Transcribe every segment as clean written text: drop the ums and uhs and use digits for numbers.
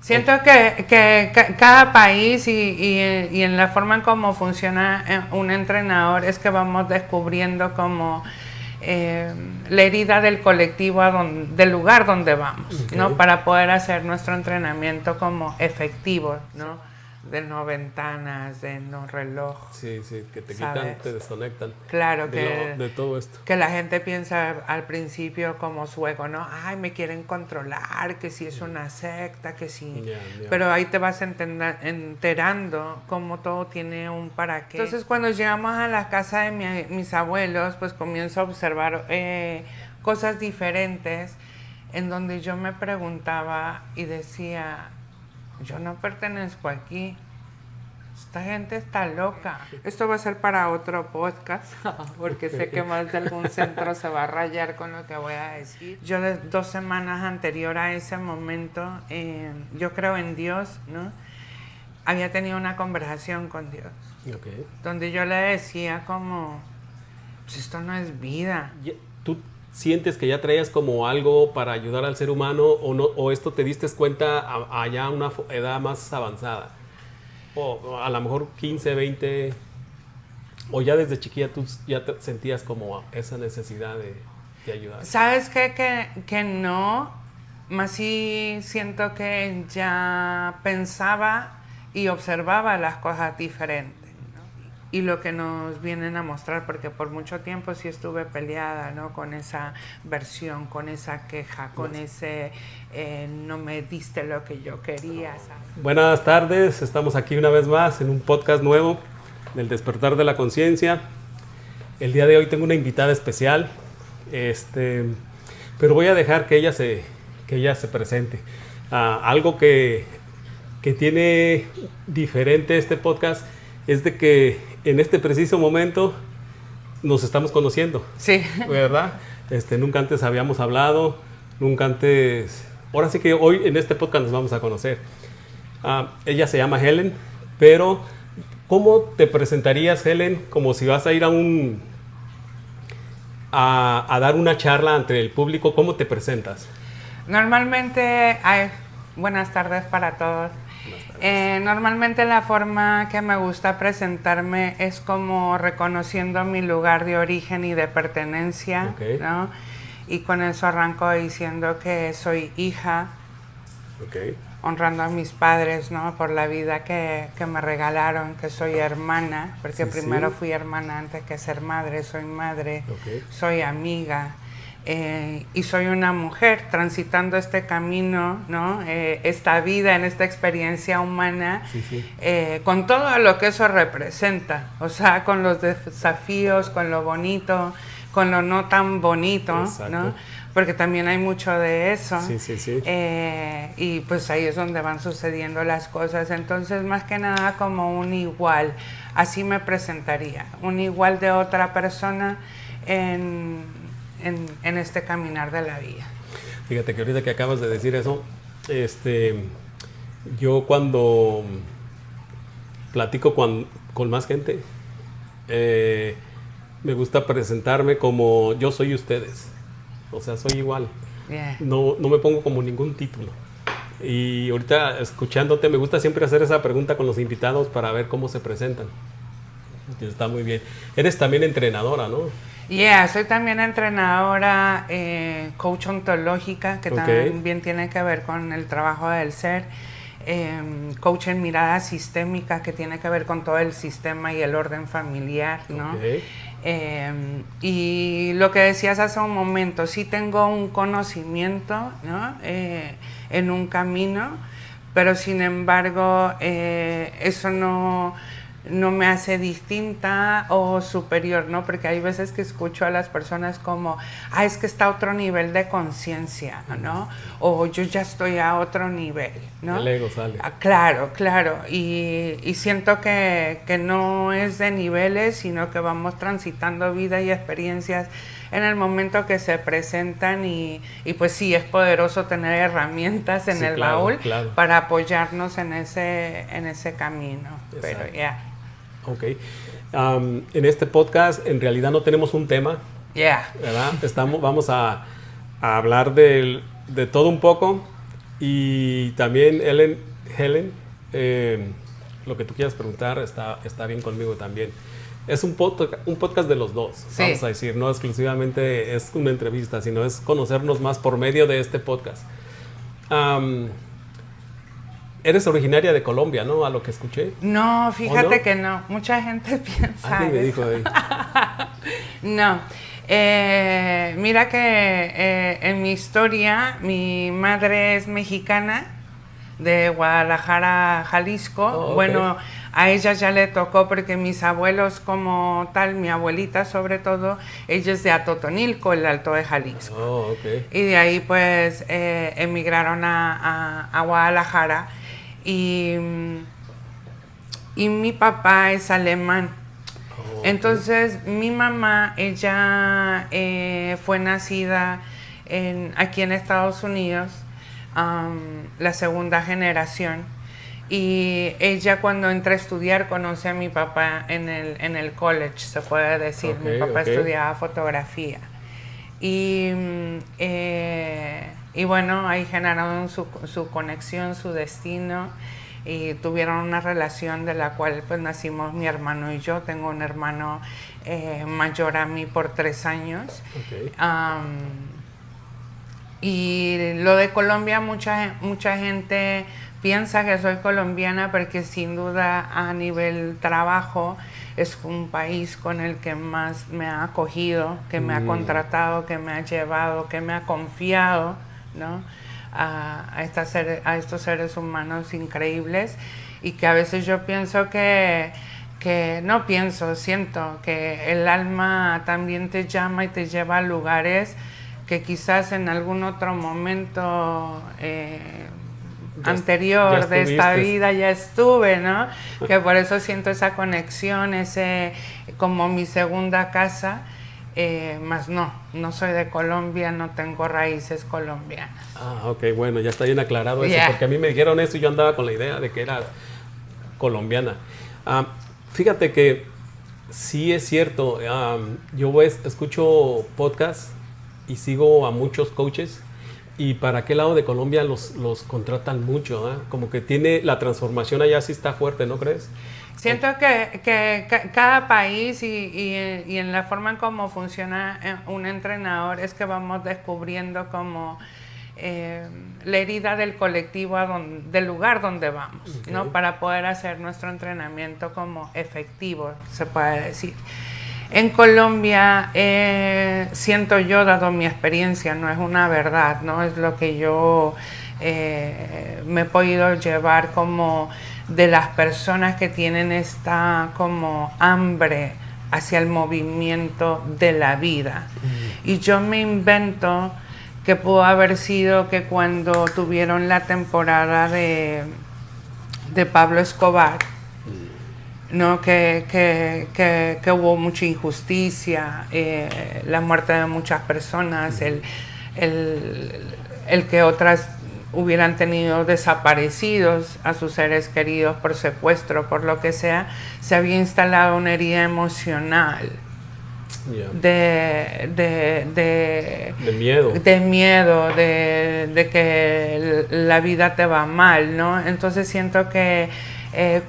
Siento que cada país y en la forma en cómo funciona un entrenador es que vamos descubriendo como la herida del colectivo del lugar donde vamos, Okay. ¿no? Para poder hacer nuestro entrenamiento como efectivo, ¿no? De no ventanas, de no reloj. Sí, que te ¿sabes? quitan, te desconectan. Claro de todo esto. que la gente piensa al principio como su ego, ¿no? Ay, me quieren controlar, que si es una secta, que si... Yeah. Pero ahí te vas enterando cómo todo tiene un para qué. Entonces cuando llegamos a la casa de mis abuelos, pues comienzo a observar cosas diferentes en donde yo me preguntaba y decía, yo no pertenezco aquí. Esta gente está loca. Esto va a ser para otro podcast, porque sé que más de algún centro se va a rayar con lo que voy a decir. Yo 2 semanas anterior a ese momento, yo creo en Dios, ¿no? Había tenido una conversación con Dios, Okay. donde yo le decía como, pues esto no es vida. ¿Tú sientes que ya traías como algo para ayudar al ser humano o no, o esto te diste cuenta allá a una edad más avanzada? O a lo mejor 15, 20, o ya desde chiquilla tú ya te sentías como esa necesidad de ayudar. ¿Sabes qué? Que no, más sí siento que ya pensaba y observaba las cosas diferentes, ¿no? Y lo que nos vienen a mostrar, porque por mucho tiempo sí estuve peleada, ¿no? Con esa versión, con esa queja, con ese no me diste lo que yo quería, ¿sabes? Buenas tardes, estamos aquí una vez más en un podcast nuevo del Despertar de la Conciencia. El día de hoy tengo una invitada especial, pero voy a dejar que ella se presente. Algo que tiene diferente este podcast es de que en este preciso momento nos estamos conociendo. Sí. ¿Verdad? Nunca antes habíamos hablado, nunca antes... Ahora sí que hoy en este podcast nos vamos a conocer. Ella se llama Helen, pero ¿cómo te presentarías, Helen? Como si vas a ir a dar una charla ante el público, ¿cómo te presentas? Normalmente, buenas tardes para todos. Normalmente la forma que me gusta presentarme es como reconociendo mi lugar de origen y de pertenencia, Okay. ¿no? Y con eso arranco diciendo que soy hija, Okay. honrando a mis padres, ¿no? Por la vida que me regalaron, que soy hermana, porque Sí, primero sí. fui hermana antes que ser madre, soy madre, Okay. soy amiga. Y soy una mujer transitando este camino, ¿no? Esta vida, en esta experiencia humana, Sí. con todo lo que eso representa, o sea, con los desafíos, con lo bonito, con lo no tan bonito, Exacto. ¿no? Porque también hay mucho de eso. Sí. Y pues ahí es donde van sucediendo las cosas. Entonces, más que nada como un igual, así me presentaría, un igual de otra persona en este caminar de la vida. Fíjate que ahorita que acabas de decir eso, yo cuando platico con más gente, me gusta presentarme como yo soy ustedes. O sea, soy igual. Yeah. No me pongo como ningún título. Y ahorita escuchándote me gusta siempre hacer esa pregunta con los invitados para ver cómo se presentan. Está muy bien. Eres también entrenadora, ¿no? Soy también entrenadora, coach ontológica, que también tiene que ver con el trabajo del ser. Coach en mirada sistémica, que tiene que ver con todo el sistema y el orden familiar, ¿no? Okay. Y lo que decías hace un momento, sí tengo un conocimiento, ¿no? En un camino, pero sin embargo eso no me hace distinta o superior, ¿no? Porque hay veces que escucho a las personas como, es que está a otro nivel de conciencia, ¿no? O yo ya estoy a otro nivel, ¿no? El ego sale. Claro. Y siento que no es de niveles, sino que vamos transitando vida y experiencias en el momento que se presentan y pues sí, es poderoso tener herramientas en el baúl para apoyarnos en ese camino. Exacto. Pero ya. Ok. En este podcast en realidad no tenemos un tema. Yeah. ¿Verdad? Vamos a hablar de todo un poco. Y también Helen, lo que tú quieras preguntar está bien conmigo también. Es un podcast de los dos, sí. Vamos a decir, no exclusivamente es una entrevista, sino es conocernos más por medio de este podcast. Eres originaria de Colombia, ¿no? A lo que escuché. No, fíjate que no. Mucha gente piensa Alguien me dijo ahí. No. Mira que en mi historia, mi madre es mexicana, de Guadalajara, Jalisco. Oh, okay. Bueno, a ella ya le tocó porque mis abuelos como tal, mi abuelita sobre todo, ella es de Atotonilco, el Alto de Jalisco. Oh, okay. Y de ahí pues emigraron a Guadalajara y mi papá es alemán. Oh, okay. Entonces mi mamá, ella fue nacida aquí en Estados Unidos, la segunda generación, y ella cuando entra a estudiar conoce a mi papá en el college, se puede decir. Okay, mi papá estudiaba fotografía y bueno, ahí generaron su conexión, su destino, y tuvieron una relación de la cual pues nacimos mi hermano y yo. Tengo un hermano mayor a mí por 3 años. Okay. Y lo de Colombia, mucha gente piensa que soy colombiana porque sin duda a nivel trabajo es un país con el que más me ha acogido, que me ha contratado, que me ha llevado, que me ha confiado, ¿no? a estos seres humanos increíbles, y que a veces yo pienso siento que el alma también te llama y te lleva a lugares que quizás en algún otro momento anterior de esta vida ya estuve, ¿no? Que por eso siento esa conexión, como mi segunda casa, más no soy de Colombia, no tengo raíces colombianas. Ah, ok, bueno, ya está bien aclarado eso, porque a mí me dijeron eso y yo andaba con la idea de que era colombiana. Fíjate que sí es cierto, yo escucho podcasts y sigo a muchos coaches, y para aquel lado de Colombia los contratan mucho, ¿eh? Como que tiene la transformación allá, sí está fuerte, ¿no crees? Siento que cada país y en la forma en cómo funciona un entrenador es que vamos descubriendo como la herida del colectivo, del lugar donde vamos, okay, ¿no? Para poder hacer nuestro entrenamiento como efectivo, se puede decir. En Colombia, siento yo, dado mi experiencia, no es una verdad, ¿no? Es lo que yo me he podido llevar como de las personas que tienen esta como hambre hacia el movimiento de la vida. Y yo me invento que pudo haber sido que cuando tuvieron la temporada de Pablo Escobar, ¿no? Que hubo mucha injusticia, la muerte de muchas personas, el que otras hubieran tenido desaparecidos a sus seres queridos por secuestro, por lo que sea, se había instalado una herida emocional. Yeah. De miedo, de que la vida te va mal, ¿no? Entonces siento que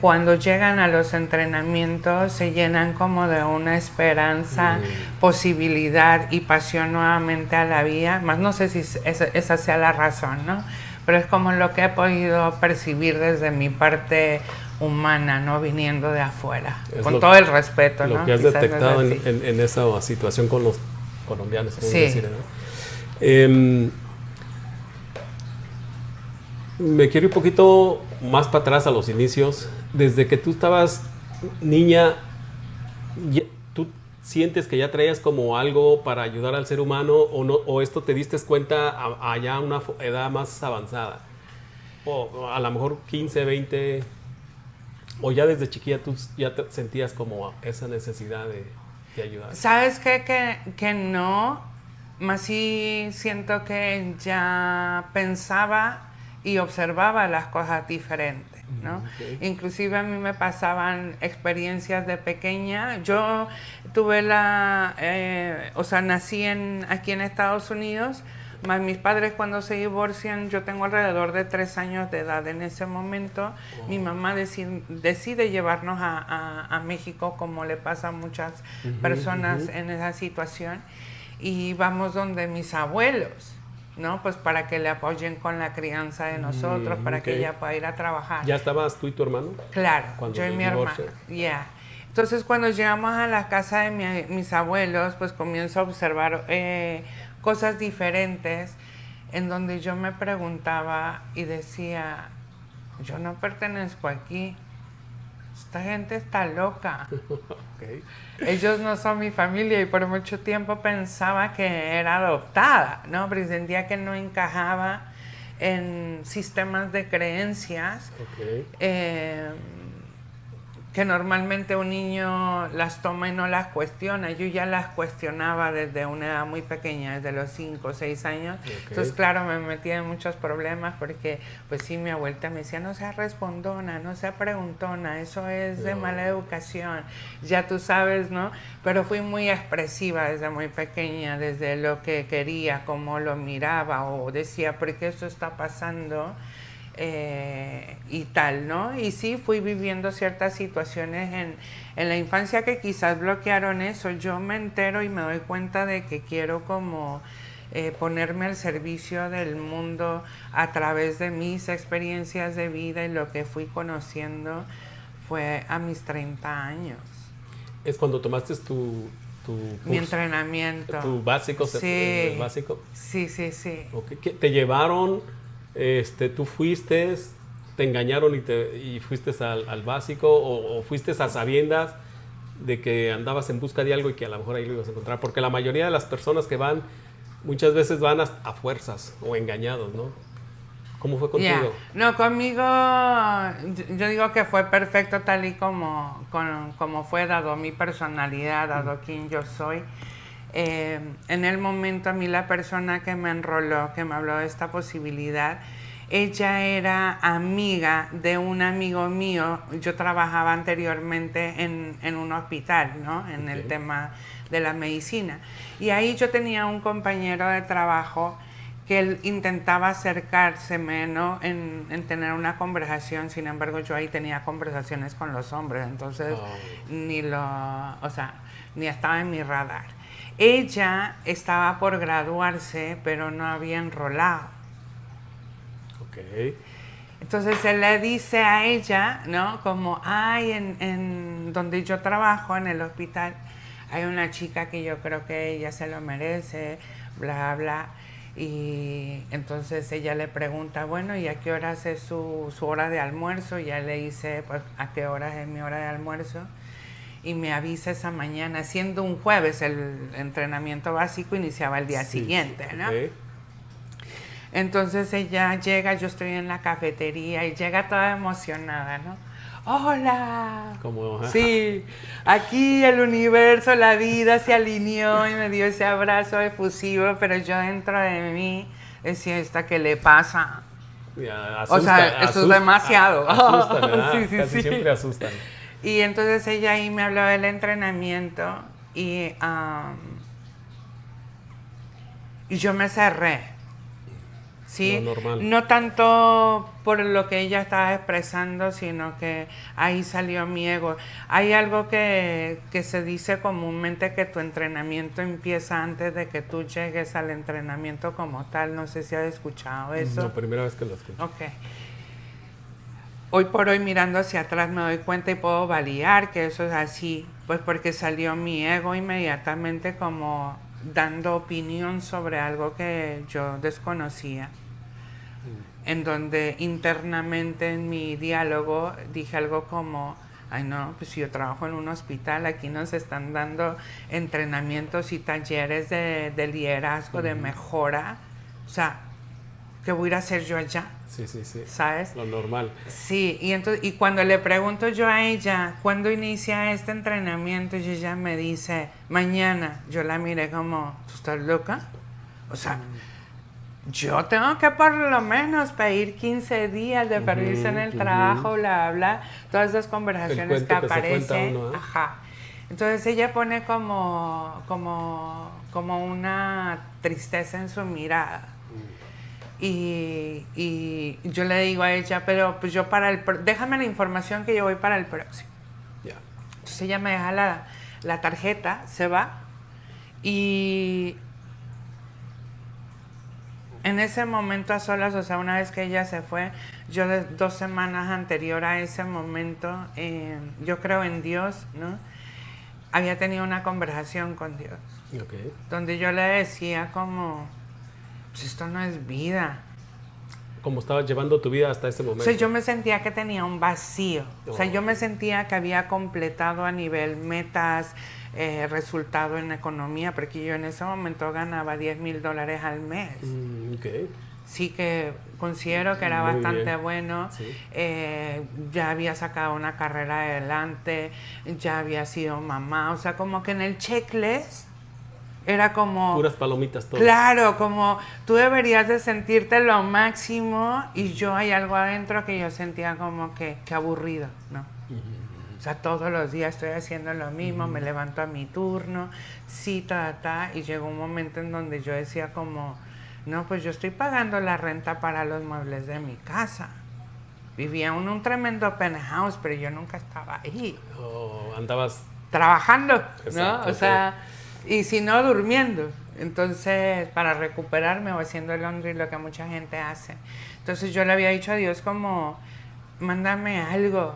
cuando llegan a los entrenamientos se llenan como de una esperanza, posibilidad y pasión nuevamente a la vida, más no sé si esa sea la razón, ¿no? Pero es como lo que he podido percibir desde mi parte humana, ¿no? Viniendo de afuera, con todo el respeto, lo ¿no? que has Quizás detectado no en esa situación con los colombianos, sí. Decir, ¿no? Me quiero ir un poquito más para atrás a los inicios. Desde que tú estabas niña, ¿tú sientes que ya traías como algo para ayudar al ser humano o no, o esto te diste cuenta allá a una edad más avanzada? O a lo mejor 15, 20, o ya desde chiquilla tú ya te sentías como esa necesidad de ayudar. ¿Sabes qué? Que no, más sí siento que ya pensaba y observaba las cosas diferentes, ¿no? Okay. Inclusive a mí me pasaban experiencias de pequeña. Yo tuve nací aquí en Estados Unidos, Más mis padres cuando se divorcian, yo tengo alrededor de 3 años de edad en ese momento. Mi mamá decide llevarnos a México, como le pasa a muchas personas en esa situación. Y vamos donde mis abuelos, ¿no? Pues para que le apoyen con la crianza de nosotros, para que ella pueda ir a trabajar. ¿Ya estabas tú y tu hermano? Claro, yo y mi hermano. Entonces, cuando llegamos a la casa de mis abuelos, pues comienzo a observar cosas diferentes, en donde yo me preguntaba y decía, yo no pertenezco aquí, esta gente está loca. Okay. Ellos no son mi familia, y por mucho tiempo pensaba que era adoptada, ¿no? Pero sentía que no encajaba en sistemas de creencias. Que normalmente un niño las toma y no las cuestiona. Yo ya las cuestionaba desde una edad muy pequeña, desde los 5 o 6 años. Entonces, claro, me metí en muchos problemas porque, pues sí, mi abuelita me decía, no seas respondona, no seas preguntona, eso es de mala educación, ya tú sabes, ¿no? Pero fui muy expresiva desde muy pequeña, desde lo que quería, cómo lo miraba, o decía, ¿por qué esto está pasando? Y tal, ¿no? Y sí, fui viviendo ciertas situaciones en la infancia que quizás bloquearon eso. Yo me entero y me doy cuenta de que quiero como ponerme al servicio del mundo a través de mis experiencias de vida, y lo que fui conociendo fue a mis 30 años. ¿Es cuando tomaste mi entrenamiento? ¿Tu básico? Sí. ¿El básico? Sí. Okay. ¿Te llevaron? ¿Tú fuiste, te engañaron y fuiste al básico, o fuiste a sabiendas de que andabas en busca de algo y que a lo mejor ahí lo ibas a encontrar? Porque la mayoría de las personas que van, muchas veces van a fuerzas o engañados, ¿no? ¿Cómo fue contigo? No, conmigo, yo digo que fue perfecto tal y como fue, dado mi personalidad, dado quién yo soy. En el momento, a mí la persona que me enroló, que me habló de esta posibilidad, ella era amiga de un amigo mío. Yo trabajaba anteriormente en un hospital, ¿no? En el tema de la medicina. Y ahí yo tenía un compañero de trabajo que él intentaba acercárseme, ¿no? En tener una conversación. Sin embargo, yo ahí tenía conversaciones con los hombres, entonces ni estaba en mi radar. Ella estaba por graduarse, pero no había enrolado. Entonces él le dice a ella, ¿no? Como, en donde yo trabajo, en el hospital, hay una chica que yo creo que ella se lo merece, bla, bla. Y entonces ella le pregunta, bueno, ¿y a qué horas es su hora de almuerzo? Y él le dice, pues, ¿a qué horas es mi hora de almuerzo? Y me avisa esa mañana, siendo un jueves, el entrenamiento básico iniciaba el día siguiente, ¿no? Entonces ella llega, yo estoy en la cafetería y llega toda emocionada, ¿no? ¡Hola! ¿Cómo? Sí, aquí el universo, la vida se alineó y me dio ese abrazo efusivo, pero yo dentro de mí decía, ¿esta qué le pasa? Eso es demasiado. Asustan, ¿verdad? Casi siempre asustan. Y entonces ella ahí me habló del entrenamiento y yo me cerré, ¿sí? Normal. No tanto por lo que ella estaba expresando, sino que ahí salió mi ego. Hay algo que se dice comúnmente, que tu entrenamiento empieza antes de que tú llegues al entrenamiento como tal. No sé si has escuchado eso. No, primera vez que lo escucho. Ok. Hoy por hoy, mirando hacia atrás, me doy cuenta y puedo validar que eso es así, pues porque salió mi ego inmediatamente como dando opinión sobre algo que yo desconocía, en donde internamente en mi diálogo dije algo como, ay no, pues si yo trabajo en un hospital, aquí nos están dando entrenamientos y talleres de liderazgo, de mejora, o sea, ¿qué voy a ir a hacer yo allá? Sí. ¿Sabes? Lo normal. Sí, y cuando le pregunto yo a ella, ¿cuándo inicia este entrenamiento? Y ella me dice, mañana. Yo la miré como, ¿tú estás loca? O sea, yo tengo que por lo menos pedir 15 días de permiso en el trabajo, bla, bla, todas esas conversaciones que aparecen. Uno, ¿eh? Ajá. Entonces ella pone como una tristeza en su mirada. Y yo le digo a ella, pero pues yo déjame la información que yo voy para el próximo. Yeah. Entonces ella me deja la tarjeta, se va y en ese momento a solas, o sea, una vez que ella se fue, yo 2 semanas anterior a ese momento, yo creo en Dios, ¿no? Había tenido una conversación con Dios, Okay. donde yo le decía como, pues esto no es vida. ¿Cómo estabas llevando tu vida hasta ese momento? O sea, yo me sentía que tenía un vacío. O sea, yo me sentía que había completado a nivel metas, resultado en economía, porque yo en ese momento ganaba $10,000 al mes. Okay. Sí que considero que era Muy bastante bien. bueno. Sí. Ya había sacado una carrera adelante, ya había sido mamá. O sea, como que en el checklist era como... Puras palomitas todo. Claro, como tú deberías de sentirte lo máximo y yo hay algo adentro que yo sentía como que aburrido, ¿no? O sea, todos los días estoy haciendo lo mismo, me levanto a mi turno, sí, y llegó un momento en donde yo decía como, no, pues yo estoy pagando la renta para los muebles de mi casa. Vivía en un tremendo penthouse, pero yo nunca estaba ahí. Andabas... Trabajando, ¿no? Exacto, O sea, y si no, durmiendo. Entonces, para recuperarme o haciendo el laundry, lo que mucha gente hace. Entonces yo le había dicho a Dios como, mándame algo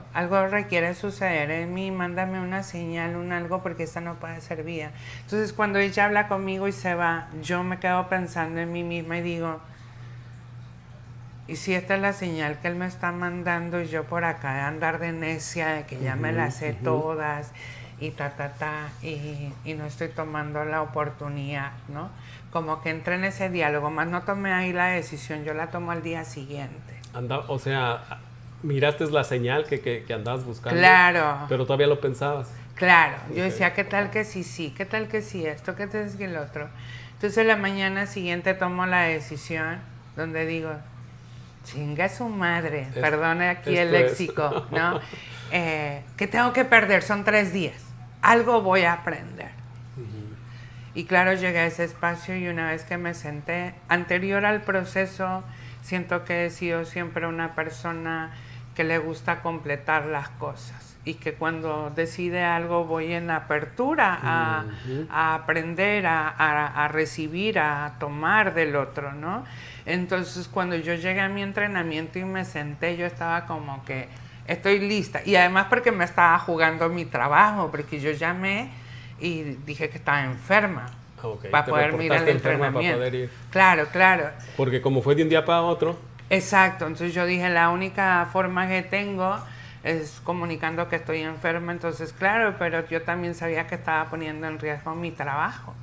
requiere suceder en mí, mándame una señal, un algo, porque esta no puede ser vida. Entonces cuando ella habla conmigo y se va, yo me quedo pensando en mí misma y digo, ¿y si esta es la señal que él me está mandando y yo por acá de andar de necia, de que ya me las sé todas y y no estoy tomando la oportunidad, ¿no? Como que entré en ese diálogo, más no tomé ahí la decisión, yo la tomo al día siguiente. O sea, miraste la señal que andabas buscando. Claro. Pero todavía lo pensabas. Claro, yo decía, ¿qué tal que sí? ¿Qué tal que sí esto? ¿Qué tal que el otro? Entonces la mañana siguiente tomo la decisión donde digo, chinga su madre, perdone aquí el léxico, ¿no? ¿Qué tengo que perder? Son 3 días. Algo voy a aprender. Y claro, llegué a ese espacio y una vez que me senté, anterior al proceso, siento que he sido siempre una persona que le gusta completar las cosas y que cuando decide algo voy en apertura a aprender, a recibir, a tomar del otro, ¿no? Entonces cuando yo llegué a mi entrenamiento y me senté, yo estaba como que estoy lista. Y además porque me estaba jugando mi trabajo, porque yo llamé y dije que estaba enferma. Para poder ir al entrenamiento. Para poder ir. Claro. Porque como fue de un día para otro. Exacto, entonces yo dije, la única forma que tengo es comunicando que estoy enferma, entonces claro, pero yo también sabía que estaba poniendo en riesgo mi trabajo.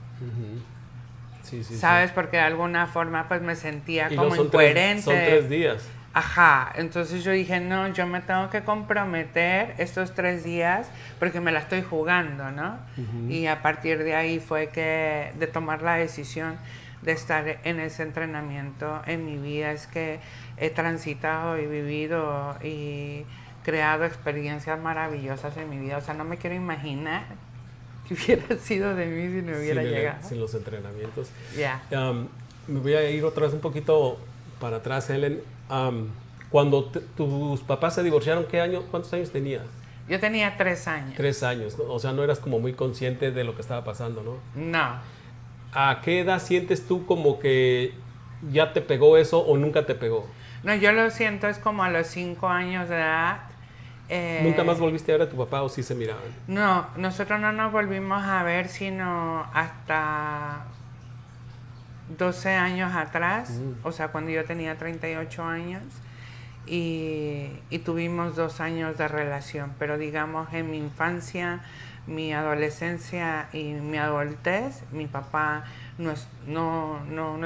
Sí, ¿sabes? Porque de alguna forma pues me sentía como incoherente. Son 3 días. Ajá, entonces yo dije, no, yo me tengo que comprometer estos 3 días porque me la estoy jugando, ¿no? Y a partir de ahí fue que de tomar la decisión de estar en ese entrenamiento en mi vida, es que he transitado y vivido y creado experiencias maravillosas en mi vida. O sea, no me quiero imaginar que hubiera sido de mí si no hubiera llegado. Sin los entrenamientos. Ya. Me voy a ir otra vez un poquito para atrás, Helen. Cuando tus papás se divorciaron, ¿cuántos años tenías? Yo tenía 3 años. 3 años, ¿no? O sea, no eras como muy consciente de lo que estaba pasando, ¿no? No. ¿A qué edad sientes tú como que ya te pegó eso o nunca te pegó? No, yo lo siento, es como a los 5 años de edad. ¿Nunca más volviste a ver a tu papá o sí se miraban? No, nosotros no nos volvimos a ver sino hasta 12 años atrás, o sea, cuando yo tenía 38 años. Y tuvimos 2 años de relación, pero digamos en mi infancia, mi adolescencia y mi adultez, mi papá no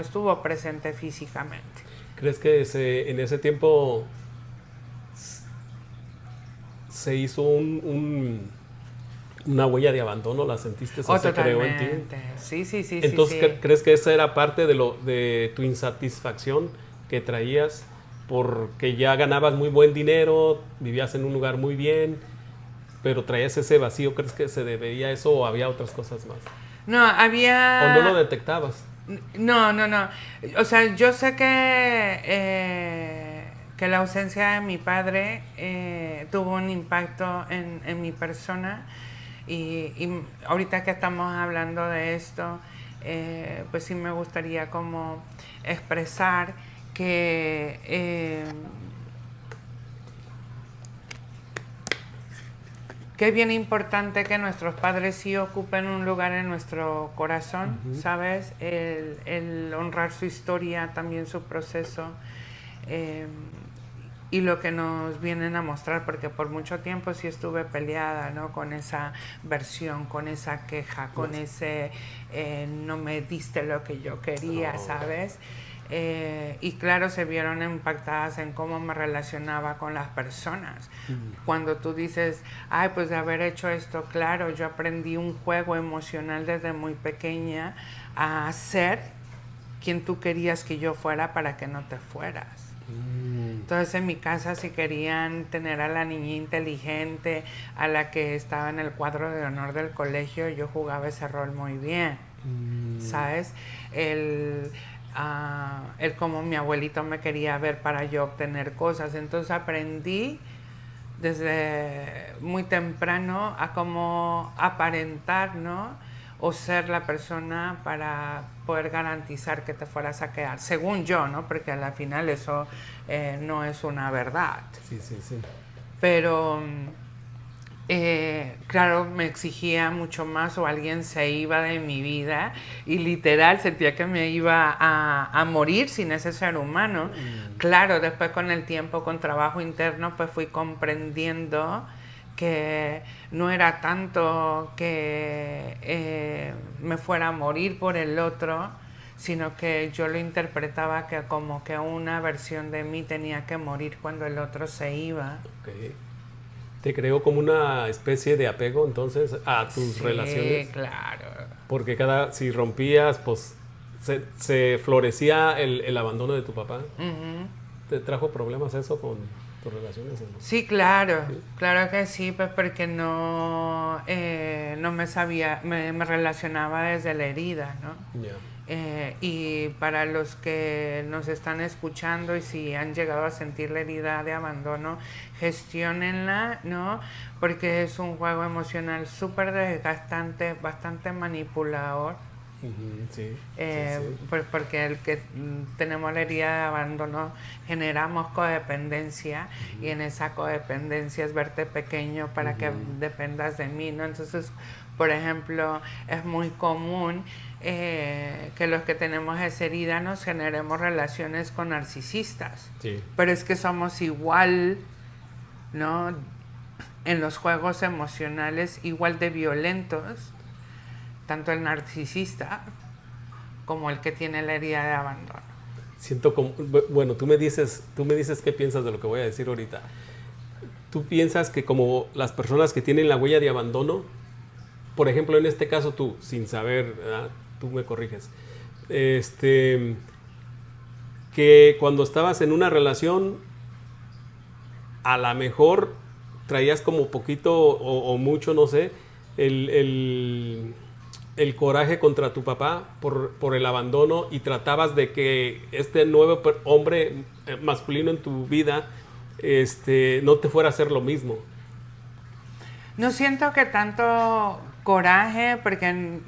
estuvo presente físicamente. ¿Crees que en ese tiempo se hizo una huella de abandono? ¿La sentiste? ¿Se creó en ti? Sí. Entonces, sí. ¿crees que esa era parte de tu insatisfacción que traías? Porque ya ganabas muy buen dinero, vivías en un lugar muy bien pero traías ese vacío. ¿Crees que se debía a eso o había otras cosas más? No, había... ¿O no lo detectabas? No. O sea, yo sé que la ausencia de mi padre tuvo un impacto en mi persona y ahorita que estamos hablando de esto, pues sí me gustaría como expresar que es bien importante que nuestros padres sí ocupen un lugar en nuestro corazón, ¿sabes? El honrar su historia, también su proceso, y lo que nos vienen a mostrar, porque por mucho tiempo sí estuve peleada, ¿no? Con esa versión, con esa queja, con ese no me diste lo que yo quería, ¿sabes? Y claro, se vieron impactadas en cómo me relacionaba con las personas. Cuando tú dices, ay, pues de haber hecho esto, claro, yo aprendí un juego emocional desde muy pequeña a ser quien tú querías que yo fuera para que no te fueras. Entonces en mi casa si querían tener a la niña inteligente, a la que estaba en el cuadro de honor del colegio, yo jugaba ese rol muy bien, ¿sabes? El como mi abuelito me quería ver para yo obtener cosas. Entonces aprendí desde muy temprano a cómo aparentar, ¿no? O ser la persona para poder garantizar que te fueras a quedar, según yo, ¿no? Porque al final eso no es una verdad. Sí. Pero claro, me exigía mucho más o alguien se iba de mi vida y literal sentía que me iba a morir sin ese ser humano. Claro, después con el tiempo, con trabajo interno, pues fui comprendiendo que no era tanto que me fuera a morir por el otro, sino que yo lo interpretaba que como que una versión de mí tenía que morir cuando el otro se iba. Okay. ¿Te creó como una especie de apego entonces a tus relaciones? Sí, claro. Porque si rompías, pues se florecía el abandono de tu papá. ¿Te trajo problemas eso con tus relaciones? ¿No? Sí, claro, ¿sí? Claro que sí, pues porque no me sabía, me relacionaba desde la herida, ¿no? Yeah. Y para los que nos están escuchando y si han llegado a sentir la herida de abandono, gestionenla, ¿no? Porque es un juego emocional súper desgastante, bastante manipulador. Sí. Pues porque el que tenemos la herida de abandono generamos codependencia y en esa codependencia es verte pequeño para que dependas de mí, ¿no? Entonces, por ejemplo, es muy común que los que tenemos esa herida nos generemos relaciones con narcisistas. Sí. Pero es que somos igual, ¿no? En los juegos emocionales, igual de violentos, tanto el narcisista como el que tiene la herida de abandono. Siento como, bueno, tú me dices qué piensas de lo que voy a decir ahorita. ¿Tú piensas que como las personas que tienen la huella de abandono, por ejemplo, en este caso tú, sin saber, ¿verdad? Tú me corriges, que cuando estabas en una relación, a lo mejor traías como poquito o mucho, no sé, el coraje contra tu papá por el abandono y tratabas de que este nuevo hombre masculino en tu vida no te fuera a hacer lo mismo? No siento que tanto coraje, porque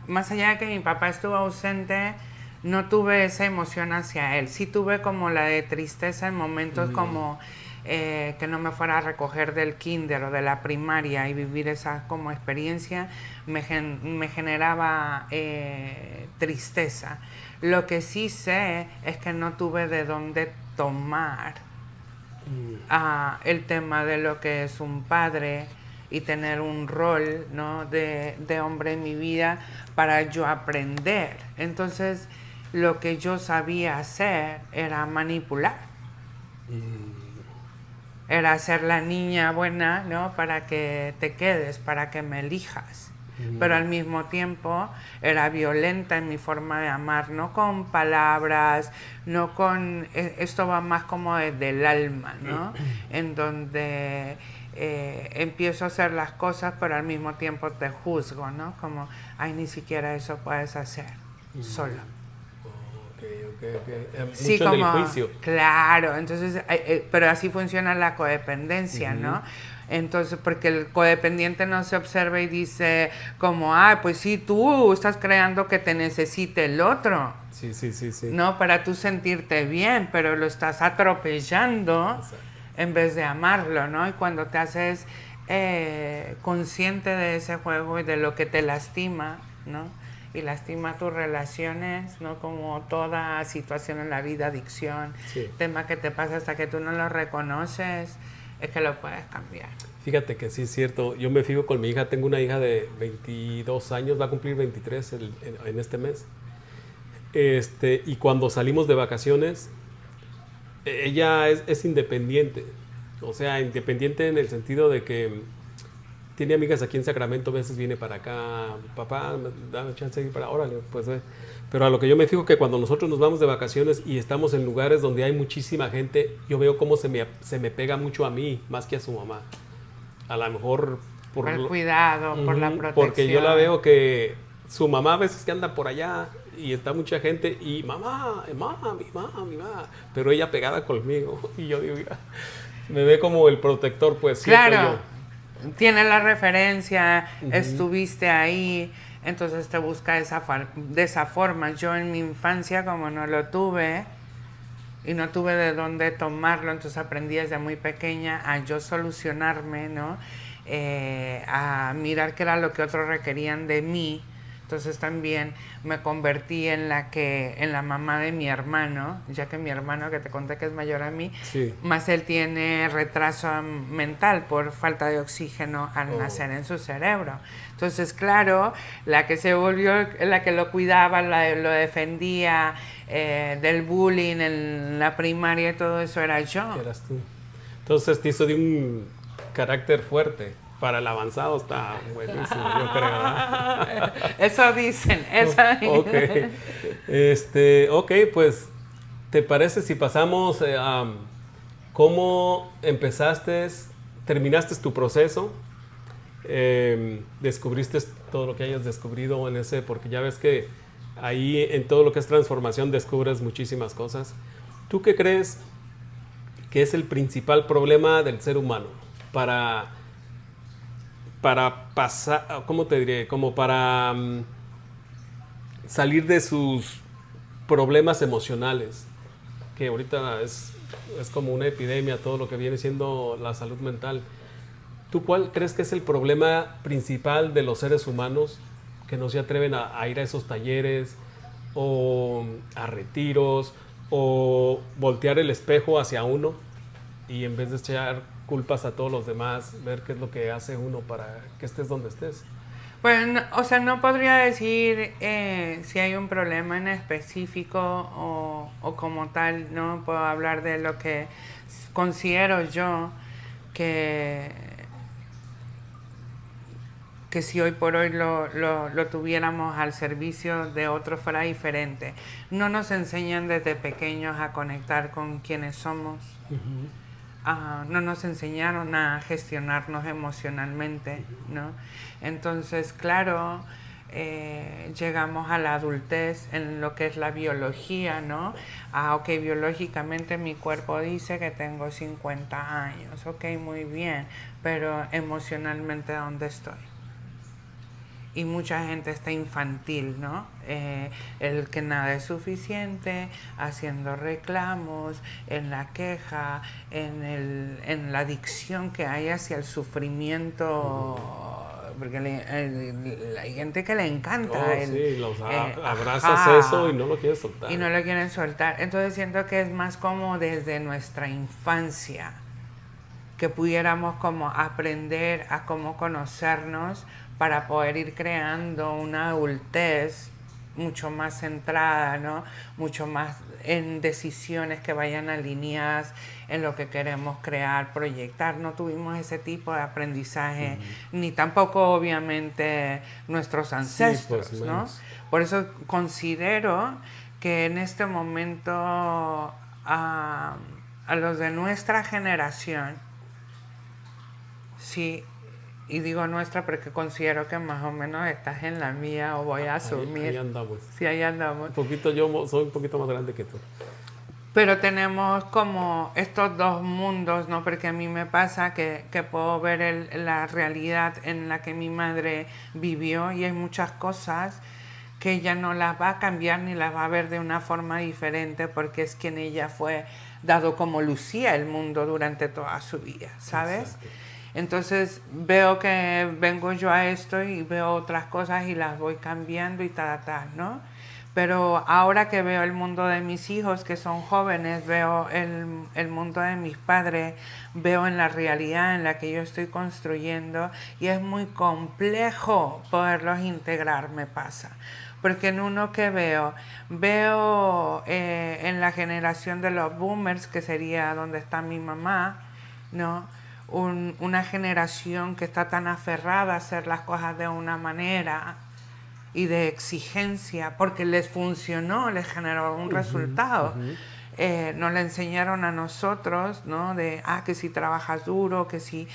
más allá de que mi papá estuvo ausente, no tuve esa emoción hacia él. Sí tuve como la de tristeza en momentos como que no me fuera a recoger del kinder o de la primaria y vivir esa como experiencia me generaba tristeza. Lo que sí sé es que no tuve de dónde tomar el tema de lo que es un padre y tener un rol, ¿no? de hombre en mi vida para yo aprender. Entonces, lo que yo sabía hacer era manipular. Era ser la niña buena, ¿no? Para que te quedes, para que me elijas. Pero al mismo tiempo era violenta en mi forma de amar, no con palabras, esto va más como desde el alma, ¿no? En donde empiezo a hacer las cosas, pero al mismo tiempo te juzgo, ¿no? Como, ay, ni siquiera eso puedes hacer solo. Mucho Sí, en el como, juicio. claro, entonces, pero así funciona la codependencia, ¿no? Entonces, porque el codependiente no se observa y dice como, ah, pues sí, tú estás creando que te necesite el otro. Sí. No, para tú sentirte bien, pero lo estás atropellando. Exacto. En vez de amarlo, ¿no? Y cuando te haces consciente de ese juego y de lo que te lastima, ¿no? Y lastima tus relaciones, ¿no? Como toda situación en la vida, adicción, tema que te pasa hasta que tú no lo reconoces, es que lo puedes cambiar. Fíjate que sí es cierto. Yo me fijo con mi hija, tengo una hija de 22 años, va a cumplir 23 en este mes. Y cuando salimos de vacaciones, ella es independiente. O sea, independiente en el sentido de que tiene amigas aquí en Sacramento, a veces viene para acá, papá, dame chance de ir para, órale, pues ve. Pero a lo que yo me fijo que cuando nosotros nos vamos de vacaciones y estamos en lugares donde hay muchísima gente, yo veo cómo se me pega mucho a mí, más que a su mamá. A lo mejor por el cuidado, por la protección. Porque yo la veo que su mamá a veces que anda por allá y está mucha gente y mamá, pero ella pegada conmigo. Y yo digo, mira, me ve como el protector, pues. Claro, tiene la referencia, estuviste ahí, entonces te busca de esa forma. Yo en mi infancia, como no lo tuve y no tuve de dónde tomarlo, entonces aprendí desde muy pequeña a yo solucionarme, ¿no? A mirar qué era lo que otros requerían de mí. Entonces también me convertí en la mamá de mi hermano, ya que mi hermano, que te conté que es mayor a mí, más él tiene retraso mental por falta de oxígeno al nacer en su cerebro. Entonces, claro, la que se volvió, la que lo cuidaba, lo defendía del bullying en la primaria y todo eso era yo. Eras tú. Entonces te hizo de un carácter fuerte. Para el avanzado está buenísimo, yo creo, ¿verdad? Eso dicen, Ok, pues, ¿te parece si pasamos a cómo terminaste tu proceso? Descubriste todo lo que hayas descubrido en ese, porque ya ves que ahí en todo lo que es transformación descubres muchísimas cosas. ¿Tú qué crees que es el principal problema del ser humano para pasar, ¿cómo te diré? Como para salir de sus problemas emocionales, que ahorita es como una epidemia todo lo que viene siendo la salud mental. ¿Tú cuál crees que es el problema principal de los seres humanos que no se atreven a ir a esos talleres o a retiros o voltear el espejo hacia uno y en vez de echar culpas a todos los demás, ver qué es lo que hace uno para que estés donde estés? Bueno, o sea, no podría decir si hay un problema en específico o como tal, ¿no? Puedo hablar de lo que considero yo que si hoy por hoy lo tuviéramos al servicio de otros fuera diferente. No nos enseñan desde pequeños a conectar con quienes somos. No nos enseñaron a gestionarnos emocionalmente, ¿no? Entonces, claro, llegamos a la adultez en lo que es la biología, ¿no? Ok, biológicamente mi cuerpo dice que tengo 50 años, ok, muy bien, pero emocionalmente, ¿dónde estoy? Y mucha gente está infantil, ¿no? El que nada es suficiente, haciendo reclamos, en la queja, en la adicción que hay hacia el sufrimiento, porque hay gente que le encanta. Abrazas eso y no lo quieres soltar. Y no lo quieren soltar. Entonces siento que es más como desde nuestra infancia, que pudiéramos como aprender a cómo conocernos para poder ir creando una adultez mucho más centrada, ¿no? Mucho más en decisiones que vayan alineadas en lo que queremos crear, proyectar. No tuvimos ese tipo de aprendizaje, ni tampoco obviamente nuestros ancestros, sí, pues, ¿no? Por eso considero que en este momento a los de nuestra generación Sí, y digo nuestra porque considero que más o menos estás en la mía o voy a asumir. Ahí andamos. Sí, ahí andamos. Yo soy un poquito más grande que tú. Pero tenemos como estos dos mundos, ¿no? Porque a mí me pasa que puedo ver la realidad en la que mi madre vivió y hay muchas cosas que ella no las va a cambiar ni las va a ver de una forma diferente porque es quien ella fue, dado como lucía el mundo durante toda su vida, ¿sabes? Exacto. Entonces veo que vengo yo a esto y veo otras cosas y las voy cambiando y tal, ¿no? Pero ahora que veo el mundo de mis hijos que son jóvenes, veo el mundo de mis padres, veo en la realidad en la que yo estoy construyendo y es muy complejo poderlos integrar, me pasa. Porque en uno que veo en la generación de los boomers, que sería donde está mi mamá, ¿no? Una generación que está tan aferrada a hacer las cosas de una manera y de exigencia, porque les funcionó, les generó un resultado. Nos le enseñaron a nosotros, ¿no? De, que si trabajas duro, que si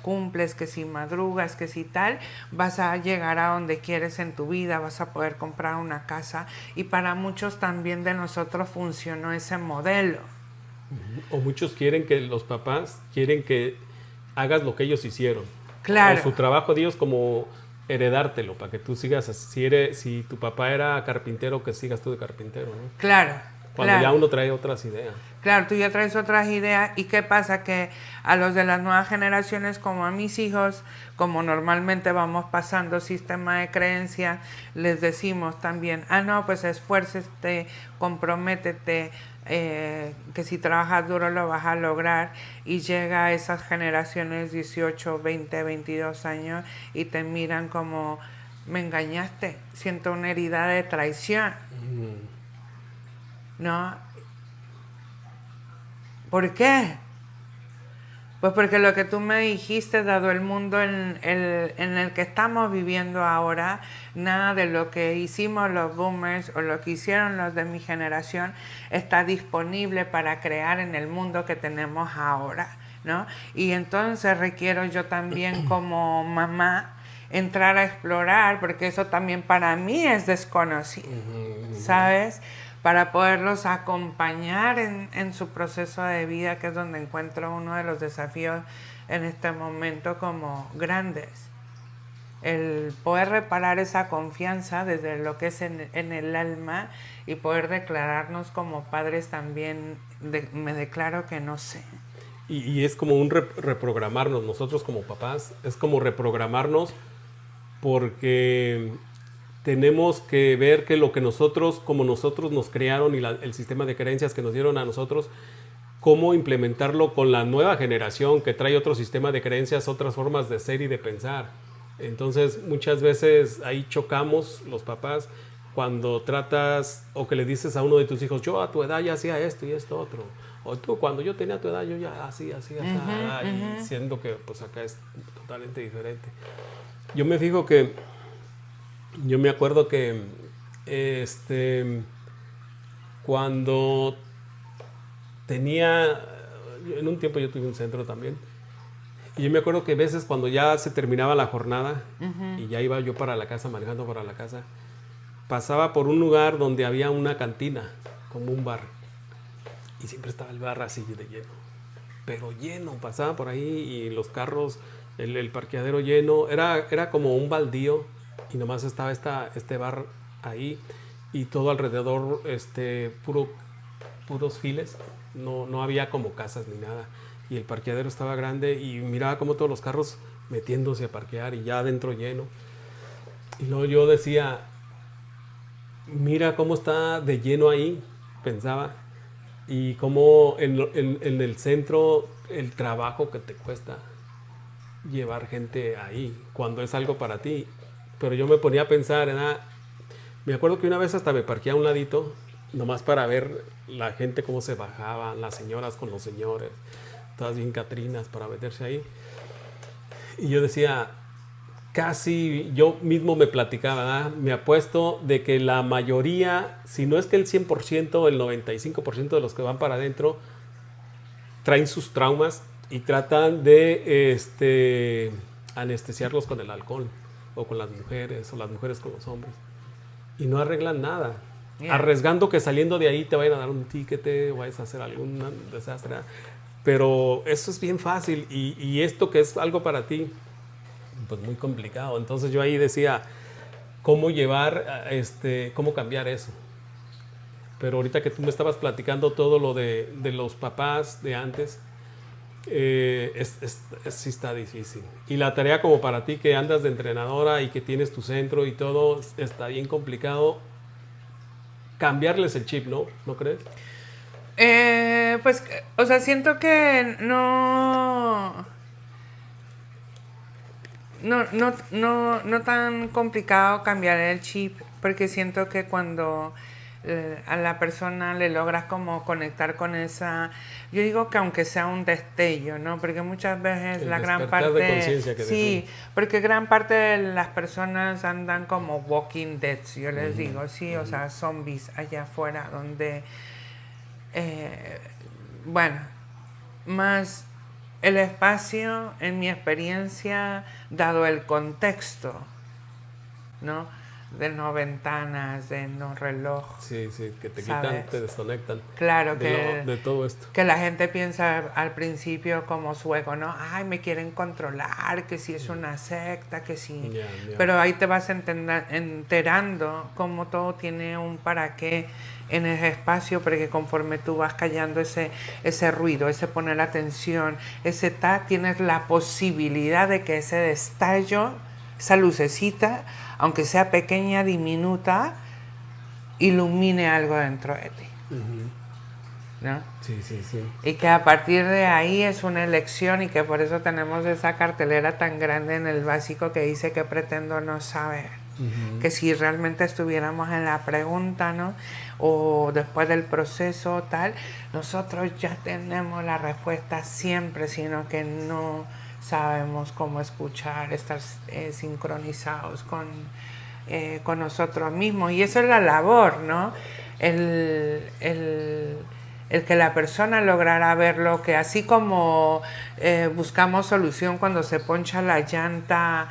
cumples, que si madrugas, que si tal, vas a llegar a donde quieres en tu vida, vas a poder comprar una casa. Y para muchos también de nosotros funcionó ese modelo. O muchos quieren que los papás quieren que hagas lo que ellos hicieron. Claro. O su trabajo de ellos como heredártelo para que tú sigas, si tu papá era carpintero, que sigas tú de carpintero, ¿no? Claro. Cuando ya uno trae otras ideas. Claro, tú ya traes otras ideas. ¿Y qué pasa? Que a los de las nuevas generaciones, como a mis hijos, como normalmente vamos pasando sistema de creencias, les decimos también, no, pues esfuércete, comprométete, que si trabajas duro lo vas a lograr. Y llega a esas generaciones 18, 20, 22 años y te miran como, me engañaste, siento una herida de traición. ¿No? ¿Por qué? Pues porque lo que tú me dijiste, dado el mundo en el que estamos viviendo ahora, nada de lo que hicimos los boomers o lo que hicieron los de mi generación está disponible para crear en el mundo que tenemos ahora, ¿no? Y entonces requiero yo también como mamá entrar a explorar, porque eso también para mí es desconocido, ¿sabes? Para poderlos acompañar en su proceso de vida, que es donde encuentro uno de los desafíos en este momento como grandes. El poder reparar esa confianza desde lo que es en el alma y poder declararnos como padres también, me declaro que no sé. Y es como un reprogramarnos, nosotros como papás, es como reprogramarnos porque tenemos que ver que lo que nosotros, como nosotros nos crearon y el sistema de creencias que nos dieron a nosotros, cómo implementarlo con la nueva generación que trae otro sistema de creencias, otras formas de ser y de pensar. Entonces, muchas veces ahí chocamos los papás cuando tratas o que le dices a uno de tus hijos, yo a tu edad ya hacía esto y esto otro. O tú, cuando yo tenía tu edad, yo ya hacía así, y siendo que pues acá es totalmente diferente. Yo me fijo que yo me acuerdo que cuando tenía, en un tiempo yo tuve un centro también, y yo me acuerdo que a veces cuando ya se terminaba la jornada y ya iba yo para la casa, manejando para la casa, pasaba por un lugar donde había una cantina, como un bar, y siempre estaba el bar así de lleno, pero lleno, pasaba por ahí y los carros, el parqueadero lleno, era como un baldío. Y nomás estaba este bar ahí y todo alrededor puros files, no había como casas ni nada. Y el parqueadero estaba grande y miraba como todos los carros metiéndose a parquear y ya adentro lleno. Y luego yo decía, mira cómo está de lleno ahí, pensaba, y cómo en el centro el trabajo que te cuesta llevar gente ahí cuando es algo para ti. Pero yo me ponía a pensar, me acuerdo que una vez hasta me parqué a un ladito, nomás para ver la gente cómo se bajaba, las señoras con los señores, todas bien catrinas para meterse ahí. Y yo decía, casi yo mismo me platicaba, me apuesto de que la mayoría, si no es que el 100%, el 95% de los que van para adentro, traen sus traumas y tratan de anestesiarlos con el alcohol, o con las mujeres, o las mujeres con los hombres. Y no arreglan nada. Yeah. Arriesgando que saliendo de ahí te vayan a dar un tiquete o vayas a hacer algún desastre. Pero eso es bien fácil. Y esto que es algo para ti, pues muy complicado. Entonces yo ahí decía, ¿cómo cómo cambiar eso? Pero ahorita que tú me estabas platicando todo lo de los papás de antes, sí está difícil. Y la tarea como para ti que andas de entrenadora y que tienes tu centro y todo, está bien complicado cambiarles el chip, ¿no? ¿No crees? Pues, o sea, siento que no tan complicado cambiar el chip, porque siento que cuando a la persona le logras como conectar con esa, yo digo que aunque sea un destello, ¿no? Porque muchas veces la gran parte de conciencia que sí, porque gran parte de las personas andan como walking dead, yo les digo, sí, o sea, zombies allá afuera donde bueno, más el espacio, en mi experiencia, dado el contexto, ¿no? De no ventanas, de no reloj. Sí, que te quitan, te desconectan. Claro de todo esto. Que la gente piensa al principio como su ego, ¿no? Ay, me quieren controlar, que si es una secta, que si... Yeah. Pero ahí te vas enterando cómo todo tiene un para qué en ese espacio, porque conforme tú vas callando ese ruido, ese poner atención, tienes la posibilidad de que ese destello, esa lucecita, aunque sea pequeña, diminuta, ilumine algo dentro de ti. ¿No? Sí. Y que a partir de ahí es una elección, y que por eso tenemos esa cartelera tan grande en el básico que dice que pretendo no saber. Que si realmente estuviéramos en la pregunta, ¿no? O después del proceso tal, nosotros ya tenemos la respuesta siempre, sino que no sabemos cómo escuchar, estar sincronizados con nosotros mismos. Y eso es la labor, ¿no? El que la persona lograra ver lo que, así como buscamos solución cuando se poncha la llanta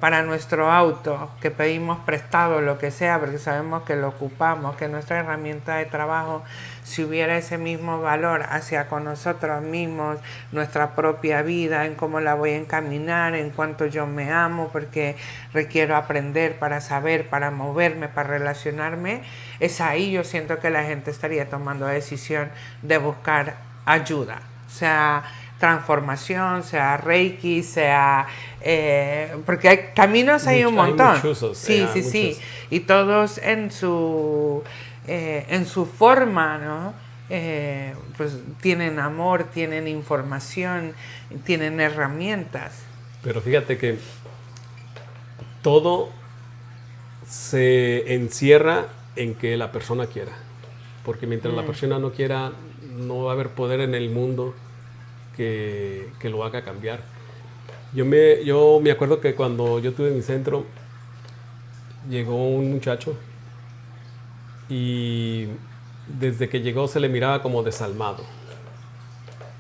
para nuestro auto, que pedimos prestado, lo que sea, porque sabemos que lo ocupamos, que nuestra herramienta de trabajo, si hubiera ese mismo valor hacia con nosotros mismos, nuestra propia vida, en cómo la voy a encaminar, en cuánto yo me amo, porque requiero aprender para saber, para moverme, para relacionarme, es ahí yo siento que la gente estaría tomando la decisión de buscar ayuda, o sea, transformación, sea Reiki, sea... porque hay caminos, hay un montón. Hay muchos, sí. Y todos en su forma, ¿no? Pues tienen amor, tienen información, tienen herramientas. Pero fíjate que todo se encierra en que la persona quiera. Porque mientras la persona no quiera, no va a haber poder en el mundo que lo haga cambiar. Yo me acuerdo que cuando yo tuve mi centro, llegó un muchacho y desde que llegó se le miraba como desalmado.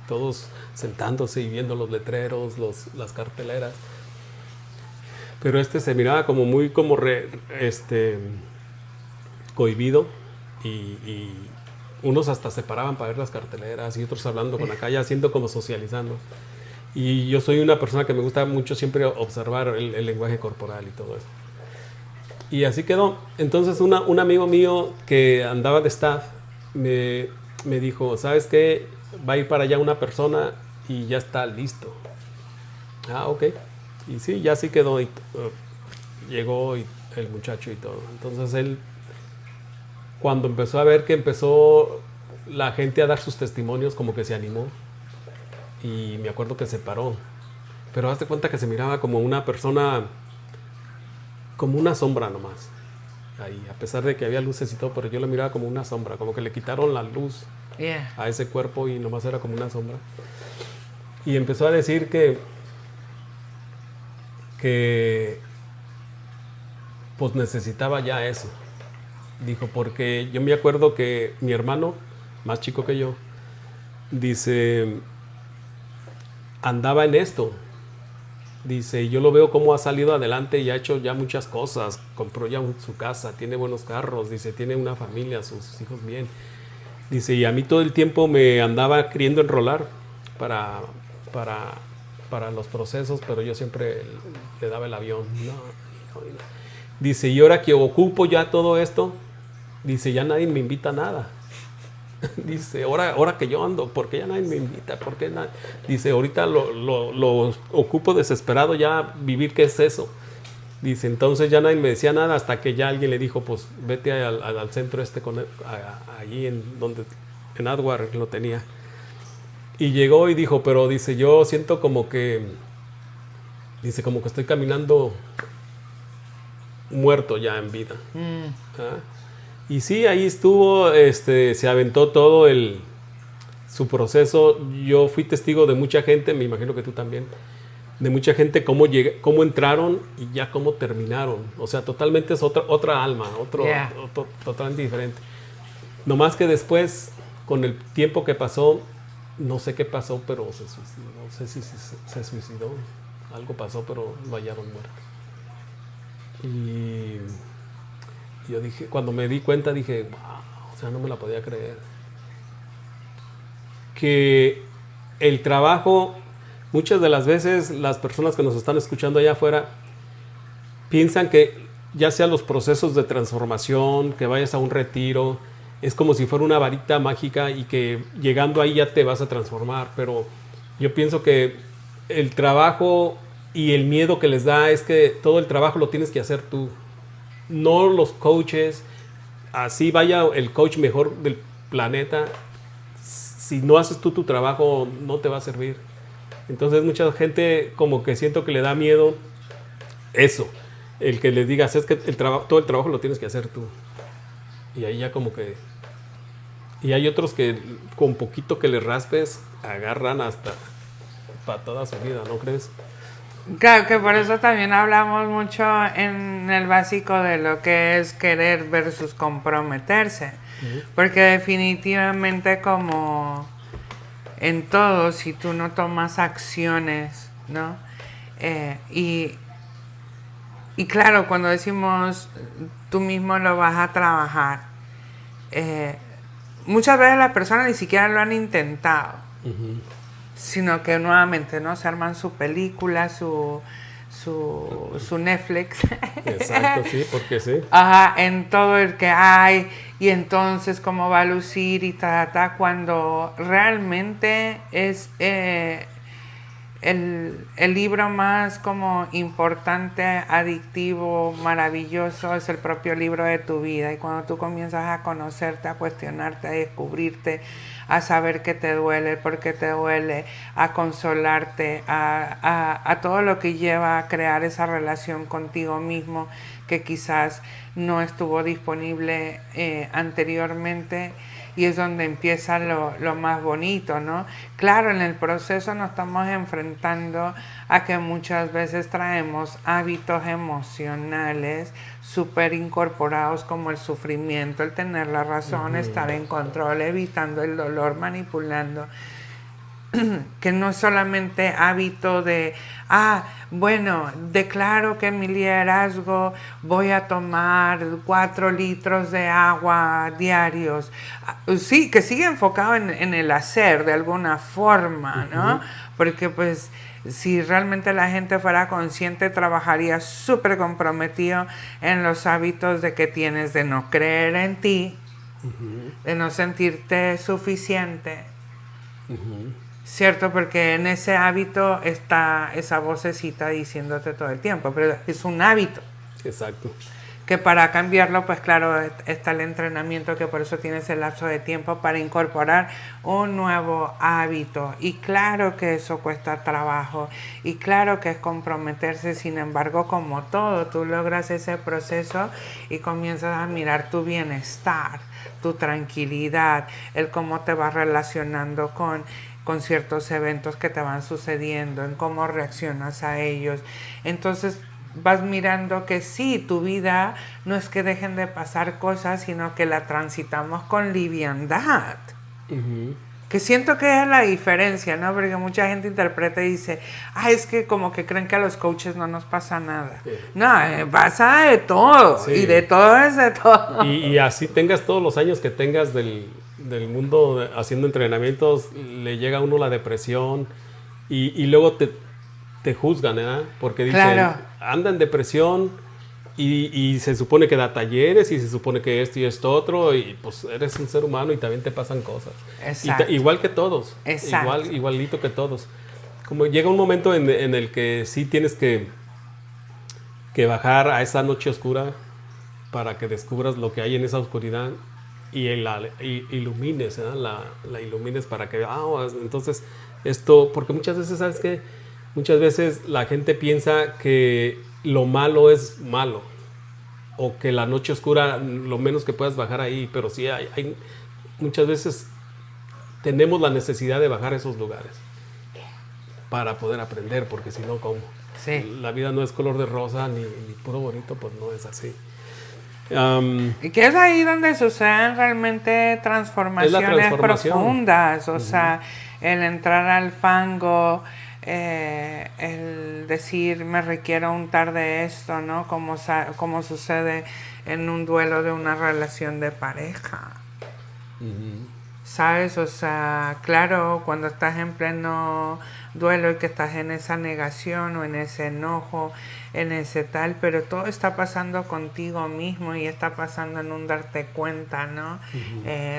Todos sentándose y viendo los letreros, las carteleras. Pero se miraba como muy cohibido y unos hasta se paraban para ver las carteleras y otros hablando con la calle, haciendo como socializando. Y yo soy una persona que me gusta mucho siempre observar el lenguaje corporal y todo eso. Y así quedó. Entonces un amigo mío que andaba de staff me dijo, ¿sabes qué? Va a ir para allá una persona y ya está listo. Ah, ok. Y sí, ya sí quedó. Llegó el muchacho y todo. Entonces él, cuando empezó a ver que empezó la gente a dar sus testimonios, como que se animó. Y me acuerdo que se paró. Pero hazte cuenta que se miraba como una persona, como una sombra nomás. Ahí, a pesar de que había luces y todo, pero yo lo miraba como una sombra, como que le quitaron la luz a ese cuerpo y nomás era como una sombra. Y empezó a decir que pues necesitaba ya eso. Dijo, porque yo me acuerdo que mi hermano, más chico que yo, dice, andaba en esto. Dice, yo lo veo cómo ha salido adelante y ha hecho ya muchas cosas. Compró ya su casa, tiene buenos carros, dice, tiene una familia, sus hijos bien. Dice, y a mí todo el tiempo me andaba queriendo enrolar para los procesos, pero yo siempre le daba el avión. No. Dice, y ahora que ocupo ya todo esto, dice, ya nadie me invita a nada. Dice, ahora que yo ando, ¿por qué ya nadie me invita? ¿Por qué Dice, ahorita lo ocupo desesperado ya vivir, ¿qué es eso? Dice, entonces ya nadie me decía nada hasta que ya alguien le dijo, pues vete al centro allí en Adwar lo tenía. Y llegó y dijo, pero dice, yo siento como que estoy caminando muerto ya en vida. ¿Ah? Y sí, ahí estuvo, se aventó todo su proceso. Yo fui testigo de mucha gente, me imagino que tú también, de mucha gente cómo entraron y ya cómo terminaron. O sea, totalmente es otra alma, totalmente diferente. No más que después, con el tiempo que pasó, no sé qué pasó, pero se suicidó. No sé si se suicidó. Algo pasó, pero lo hallaron muerto. Y yo dije, cuando me di cuenta, dije, wow, o sea, no me la podía creer. Que el trabajo, muchas de las veces las personas que nos están escuchando allá afuera piensan que ya sea los procesos de transformación, que vayas a un retiro, es como si fuera una varita mágica y que llegando ahí ya te vas a transformar. Pero yo pienso que el trabajo y el miedo que les da es que todo el trabajo lo tienes que hacer tú. No los coaches, así vaya el coach mejor del planeta, si no haces tú tu trabajo no te va a servir. Entonces mucha gente como que siento que le da miedo eso, el que les digas es que todo el trabajo lo tienes que hacer tú. Y ahí ya como que... Y hay otros que con poquito que les raspes agarran hasta para toda su vida, ¿no crees? Claro, que por eso también hablamos mucho en el básico de lo que es querer versus comprometerse. Porque definitivamente, como en todo, si tú no tomas acciones, ¿no? Y claro, cuando decimos tú mismo lo vas a trabajar, muchas veces las personas ni siquiera lo han intentado. Sino que nuevamente, ¿no? Se arman su película, su Netflix. Exacto, sí, porque sí. Ajá, en todo el que hay, y entonces cómo va a lucir y cuando realmente es el libro más como importante, adictivo, maravilloso, es el propio libro de tu vida. Y cuando tú comienzas a conocerte, a cuestionarte, a descubrirte, a saber qué te duele, por qué te duele, a consolarte, a todo lo que lleva a crear esa relación contigo mismo que quizás no estuvo disponible anteriormente. Y es donde empieza lo más bonito, ¿no? Claro, en el proceso nos estamos enfrentando a que muchas veces traemos hábitos emocionales súper incorporados, como el sufrimiento, el tener la razón, estar en control, evitando el dolor, manipulando. Que no es solamente hábito de, bueno, declaro que en mi liderazgo voy a tomar 4 litros de agua diarios. Sí, que sigue enfocado en el hacer de alguna forma, ¿no? Porque pues si realmente la gente fuera consciente, trabajaría súper comprometido en los hábitos de que tienes de no creer en ti, de no sentirte suficiente. ¿Cierto? Porque en ese hábito está esa vocecita diciéndote todo el tiempo, pero es un hábito. Exacto. Que para cambiarlo, pues claro, está el entrenamiento, que por eso tienes el lapso de tiempo para incorporar un nuevo hábito. Y claro que eso cuesta trabajo, y claro que es comprometerse. Sin embargo, como todo, tú logras ese proceso y comienzas a mirar tu bienestar, tu tranquilidad, el cómo te vas relacionando con ciertos eventos que te van sucediendo, en cómo reaccionas a ellos. Entonces vas mirando que sí, tu vida no es que dejen de pasar cosas, sino que la transitamos con liviandad. Que siento que es la diferencia, ¿no? Porque mucha gente interpreta y dice, es que como que creen que a los coaches no nos pasa nada. Sí. No, pasa de todo. Sí. Y de todo es de todo. Y así tengas todos los años que tengas del mundo haciendo entrenamientos, le llega a uno la depresión y luego te juzgan, ¿verdad? Porque dicen, anda en depresión y se supone que da talleres y se supone que esto y esto otro y pues eres un ser humano y también te pasan cosas. Exacto. Igual que todos. Exacto. Igualito que todos. Como llega un momento en el que sí tienes que bajar a esa noche oscura para que descubras lo que hay en esa oscuridad y ilumines, ¿verdad? La ilumines para que, entonces esto, porque muchas veces, ¿sabes qué? Muchas veces la gente piensa que lo malo es malo o que la noche oscura lo menos que puedas bajar ahí, pero sí hay muchas veces tenemos la necesidad de bajar a esos lugares para poder aprender, porque si no, ¿cómo? Sí. La vida no es color de rosa ni puro bonito, pues no es así. Y que es ahí donde suceden realmente transformaciones profundas, o sea, el entrar al fango, el decir me requiero untar de esto, ¿no? Como sucede en un duelo de una relación de pareja. ¿Sabes? O sea, claro, cuando estás en pleno duelo y que estás en esa negación o en ese enojo, en ese tal, pero todo está pasando contigo mismo y está pasando en un darte cuenta, ¿no?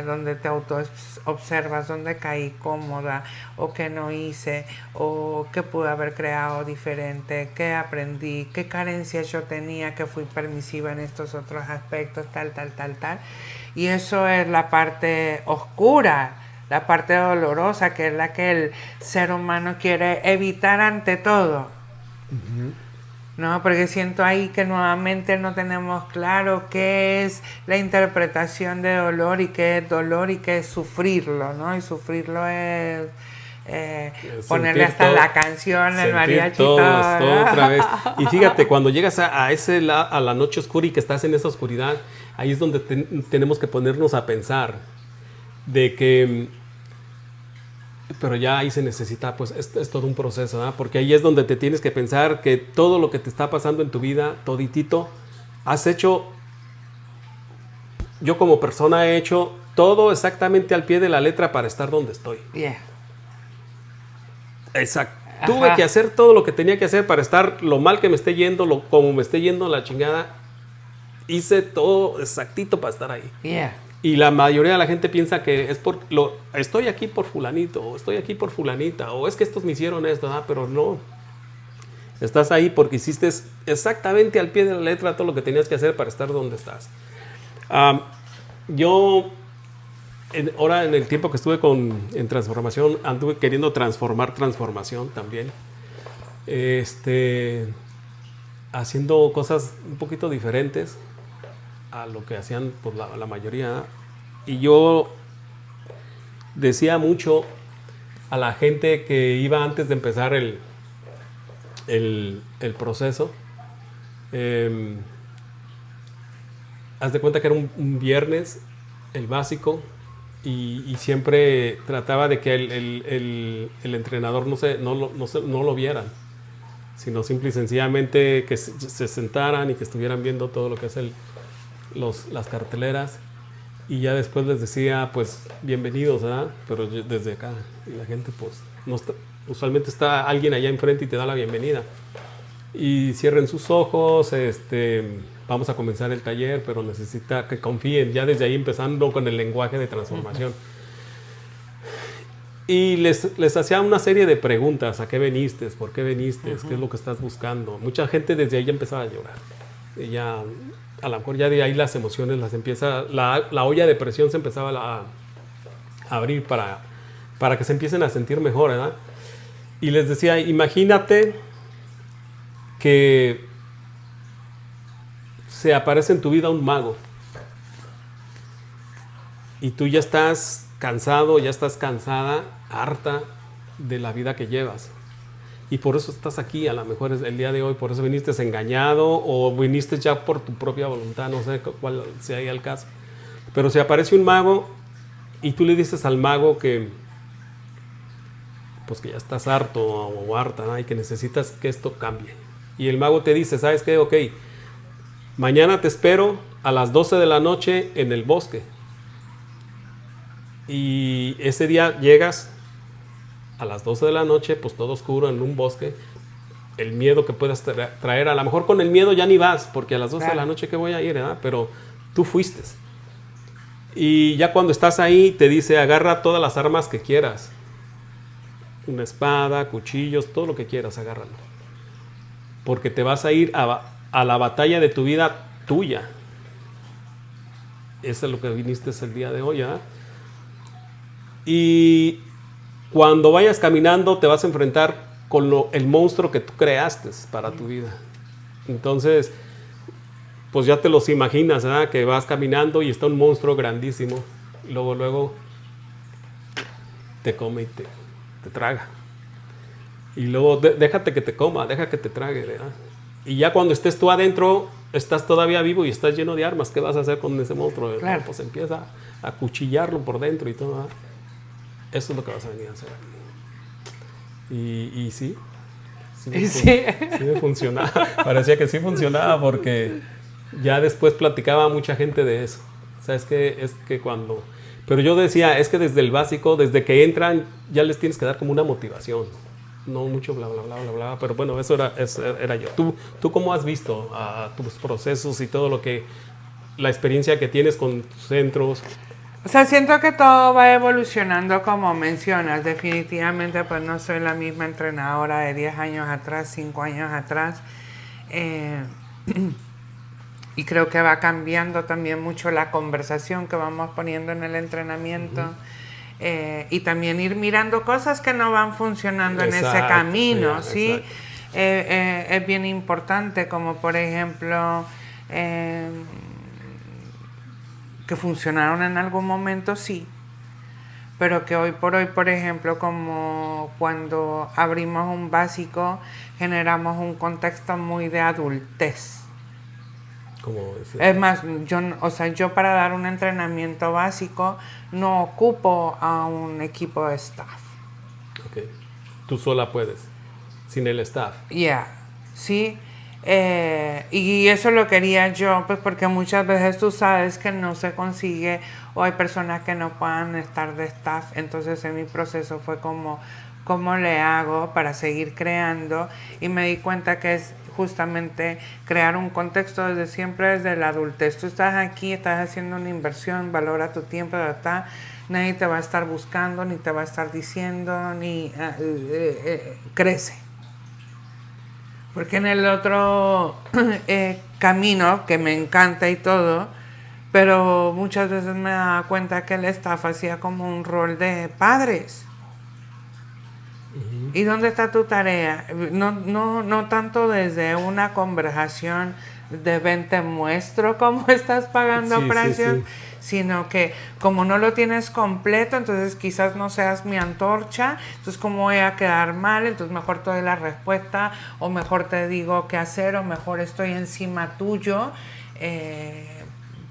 Donde te auto-observas, donde caí cómoda, o qué no hice, o qué pude haber creado diferente, qué aprendí, qué carencias yo tenía, que fui permisiva en estos otros aspectos, tal. Y eso es la parte oscura, la parte dolorosa, que es la que el ser humano quiere evitar ante todo. ¿No? Porque siento ahí que nuevamente no tenemos claro qué es la interpretación de dolor y qué es dolor y qué es sufrirlo, ¿no? Y sufrirlo es ponerle hasta todo, la canción, el mariachi, todo otra vez. Y fíjate, cuando llegas a la noche oscura y que estás en esa oscuridad, ahí es donde tenemos que ponernos a pensar de que, pero ya ahí se necesita, pues es todo un proceso, ¿verdad? Porque ahí es donde te tienes que pensar que todo lo que te está pasando en tu vida, toditito, has hecho, yo como persona he hecho todo exactamente al pie de la letra para estar donde estoy. Exacto. Tuve que hacer todo lo que tenía que hacer para estar lo mal que me esté yendo, como me esté yendo la chingada. Hice todo exactito para estar ahí. Y la mayoría de la gente piensa que es estoy aquí por fulanito, o estoy aquí por fulanita, o es que estos me hicieron esto, pero no. Estás ahí porque hiciste exactamente al pie de la letra todo lo que tenías que hacer para estar donde estás. Yo, ahora en el tiempo que estuve en transformación, anduve queriendo transformación también. Haciendo cosas un poquito diferentes a lo que hacían pues, la mayoría. Y yo decía mucho a la gente que iba antes de empezar el proceso. Haz de cuenta que era un viernes, el básico, y siempre trataba de que el entrenador no lo vieran, sino simple y sencillamente que se sentaran y que estuvieran viendo todo lo que es las carteleras, y ya después les decía pues bienvenidos, ¿verdad? Pero desde acá, y la gente pues usualmente está alguien allá enfrente y te da la bienvenida, y cierren sus ojos, vamos a comenzar el taller, pero necesita que confíen, ya desde ahí empezando con el lenguaje de transformación. Y les hacía una serie de preguntas: ¿a qué veniste? ¿Por qué veniste? ¿Qué es lo que estás buscando? Mucha gente desde ahí ya empezaba a llorar. Y ya, a lo mejor ya de ahí las emociones la olla de presión se empezaba a abrir para que se empiecen a sentir mejor, ¿verdad? Y les decía, imagínate que se aparece en tu vida un mago y tú ya estás cansado, ya estás cansada, harta de la vida que llevas, y por eso estás aquí, a lo mejor es el día de hoy, por eso viniste engañado o viniste ya por tu propia voluntad, no sé cuál sea el caso, pero si aparece un mago y tú le dices al mago que pues que ya estás harto o harta, ¿no? Y que necesitas que esto cambie. Y el mago te dice, ¿sabes qué? Ok, mañana te espero a las 12 de la noche en el bosque. Y ese día llegas a las 12 de la noche, pues todo oscuro en un bosque. El miedo que puedas traer, a lo mejor con el miedo ya ni vas, porque a las 12 de la noche que voy a ir, ¿verdad? Pero tú fuiste. Y ya cuando estás ahí te dice, agarra todas las armas que quieras. Una espada, cuchillos, todo lo que quieras, agárralo. Porque te vas a ir a la batalla de tu vida tuya. Eso es lo que viniste el día de hoy, ¿verdad? Y cuando vayas caminando te vas a enfrentar con el monstruo que tú creaste para tu vida. Entonces, pues ya te los imaginas, ¿verdad? Que vas caminando y está un monstruo grandísimo. Y luego te come y te traga. Y luego déjate que te coma, deja que te trague, ¿verdad? Y ya cuando estés tú adentro, estás todavía vivo y estás lleno de armas. ¿Qué vas a hacer con ese monstruo? Claro. Pues empieza a cuchillarlo por dentro y todo, ¿verdad? Eso es lo que vas a venir a hacer. Y sí. Sí me funcionaba. Parecía que sí funcionaba porque ya después platicaba mucha gente de eso. O sea, es que cuando... Pero yo decía, es que desde el básico, desde que entran, ya les tienes que dar como una motivación. No mucho bla, bla, bla, bla, bla. Pero bueno, eso era yo. ¿Tú cómo has visto tus procesos y todo lo que... La experiencia que tienes con tus centros? O sea, siento que todo va evolucionando como mencionas. Definitivamente, pues no soy la misma entrenadora de 10 años atrás, 5 años atrás. Y creo que va cambiando también mucho la conversación que vamos poniendo en el entrenamiento. Y también ir mirando cosas que no van funcionando en ese camino, ¿sí? Es bien importante, como por ejemplo... que funcionaron en algún momento, sí, pero que hoy por hoy, por ejemplo, como cuando abrimos un básico, generamos un contexto muy de adultez. ¿Cómo decir? Es más, yo para dar un entrenamiento básico no ocupo a un equipo de staff. Ok. Tú sola puedes, sin el staff. Sí. Y eso lo quería yo, pues porque muchas veces tú sabes que no se consigue o hay personas que no puedan estar de staff. Entonces en mi proceso fue como, ¿cómo le hago para seguir creando? Y me di cuenta que es justamente crear un contexto desde siempre, desde la adultez. Tú estás aquí, estás haciendo una inversión, valora tu tiempo, ¿verdad? Nadie te va a estar buscando, ni te va a estar diciendo, ni crece. Porque en el otro camino, que me encanta y todo, pero muchas veces me daba cuenta que el staff hacía como un rol de padres. ¿Y dónde está tu tarea? No tanto desde una conversación de ven te muestro cómo estás pagando precios, sino que como no lo tienes completo, entonces quizás no seas mi antorcha, entonces cómo voy a quedar mal, entonces mejor te doy la respuesta, o mejor te digo qué hacer, o mejor estoy encima tuyo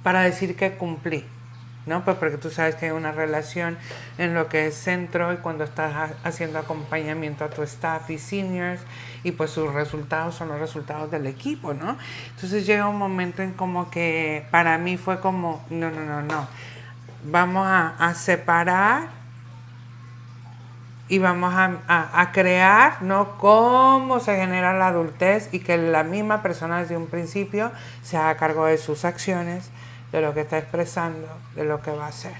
para decir que cumplí, ¿no? Pues porque tú sabes que hay una relación en lo que es centro y cuando estás haciendo acompañamiento a tu staff y seniors, y pues sus resultados son los resultados del equipo, ¿no? Entonces llega un momento en como que para mí fue como, no. Vamos a separar y vamos a crear, ¿no? Cómo se genera la adultez y que la misma persona desde un principio se haga cargo de sus acciones, de lo que está expresando, de lo que va a hacer.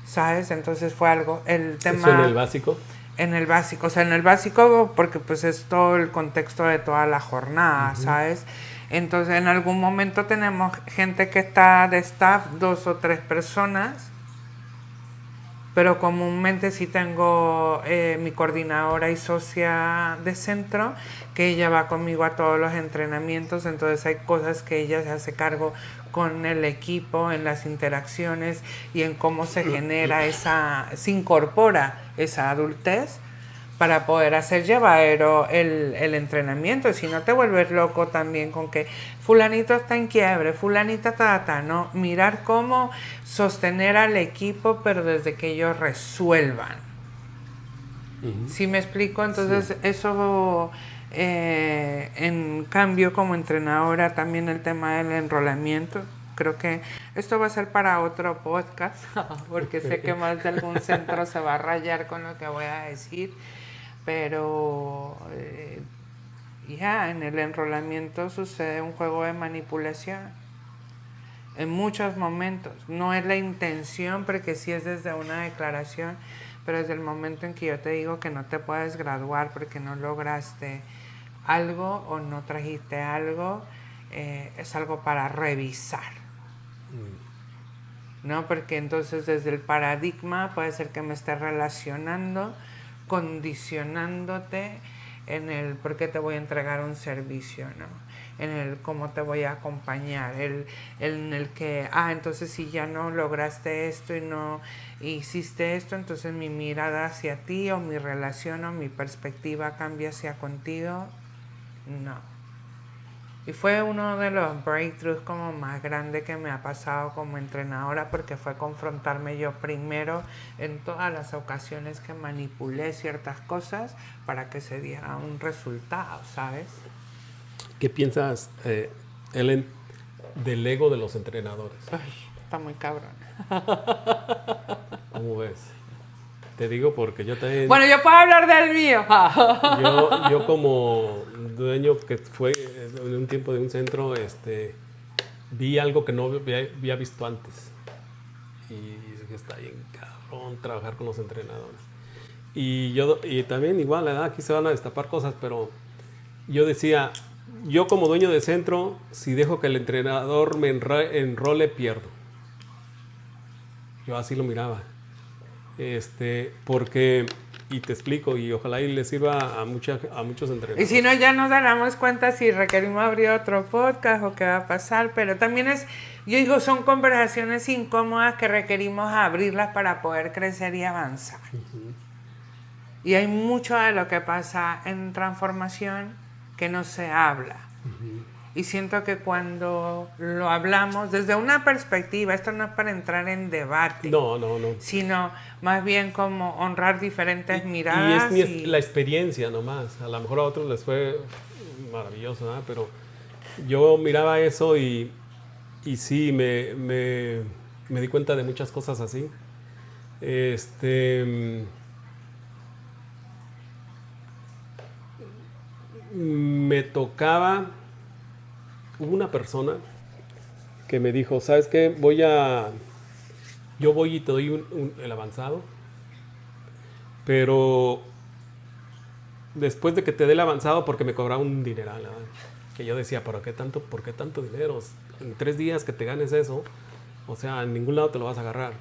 ¿Sabes? Entonces fue algo, el tema... ¿Eso en el básico? En el básico, o sea, en el básico porque pues es todo el contexto de toda la jornada, ¿sabes? Entonces en algún momento tenemos gente que está de staff, 2 o 3 personas, pero comúnmente sí tengo mi coordinadora y socia de centro, que ella va conmigo a todos los entrenamientos, entonces hay cosas que ella se hace cargo con el equipo, en las interacciones y en cómo se genera se incorpora esa adultez para poder hacer llevadero el entrenamiento. Si no te vuelves loco también con que fulanito está en quiebre, fulanita ¿no? Mirar cómo sostener al equipo, pero desde que ellos resuelvan. ¿Sí me explico? Entonces eso, en cambio como entrenadora, también el tema del enrolamiento, creo que esto va a ser para otro podcast, porque sé que más de algún centro se va a rayar con lo que voy a decir, pero en el enrolamiento sucede un juego de manipulación. En muchos momentos, no es la intención, porque sí es desde una declaración, pero desde el momento en que yo te digo que no te puedes graduar porque no lograste algo o no trajiste algo, es algo para revisar. ¿No? Porque entonces desde el paradigma puede ser que me esté relacionando, condicionándote en el por qué te voy a entregar un servicio, ¿no? En el cómo te voy a acompañar, en el que, entonces si ya no lograste esto y no hiciste esto, entonces mi mirada hacia ti o mi relación o mi perspectiva cambia hacia contigo. No. Y fue uno de los breakthroughs como más grandes que me ha pasado como entrenadora, porque fue confrontarme yo primero en todas las ocasiones que manipulé ciertas cosas para que se diera un resultado, ¿sabes? ¿Qué piensas, Ellen, del ego de los entrenadores? Ay, está muy cabrón. ¿Cómo ves? Te digo porque yo también... Bueno, yo puedo hablar del mío. yo como dueño que fue en un tiempo de un centro, vi algo que no había visto antes. Y dije, está bien cabrón trabajar con los entrenadores. Y también igual, aquí se van a destapar cosas, pero yo decía, yo como dueño de centro, si dejo que el entrenador me enrole, pierdo. Yo así lo miraba. Porque, y te explico, y ojalá y le sirva a muchos entrenadores. Y si no, ya nos daremos cuenta si requerimos abrir otro podcast o qué va a pasar, pero también yo digo, son conversaciones incómodas que requerimos abrirlas para poder crecer y avanzar. Uh-huh. Y hay mucho de lo que pasa en transformación que no se habla. Uh-huh. Y siento que cuando lo hablamos desde una perspectiva, esto no es para entrar en debate. No. Sino más bien como honrar diferentes miradas. Y es la experiencia nomás. A lo mejor a otros les fue maravilloso, ¿no? Pero yo miraba eso y sí, me di cuenta de muchas cosas así. Me tocaba... Hubo una persona que me dijo, ¿sabes qué? Yo voy y te doy el avanzado, pero después de que te dé el avanzado, porque me cobraba un dineral, ¿verdad? Que yo decía, ¿por qué tanto dinero? En 3 días que te ganes eso, o sea, en ningún lado te lo vas a agarrar.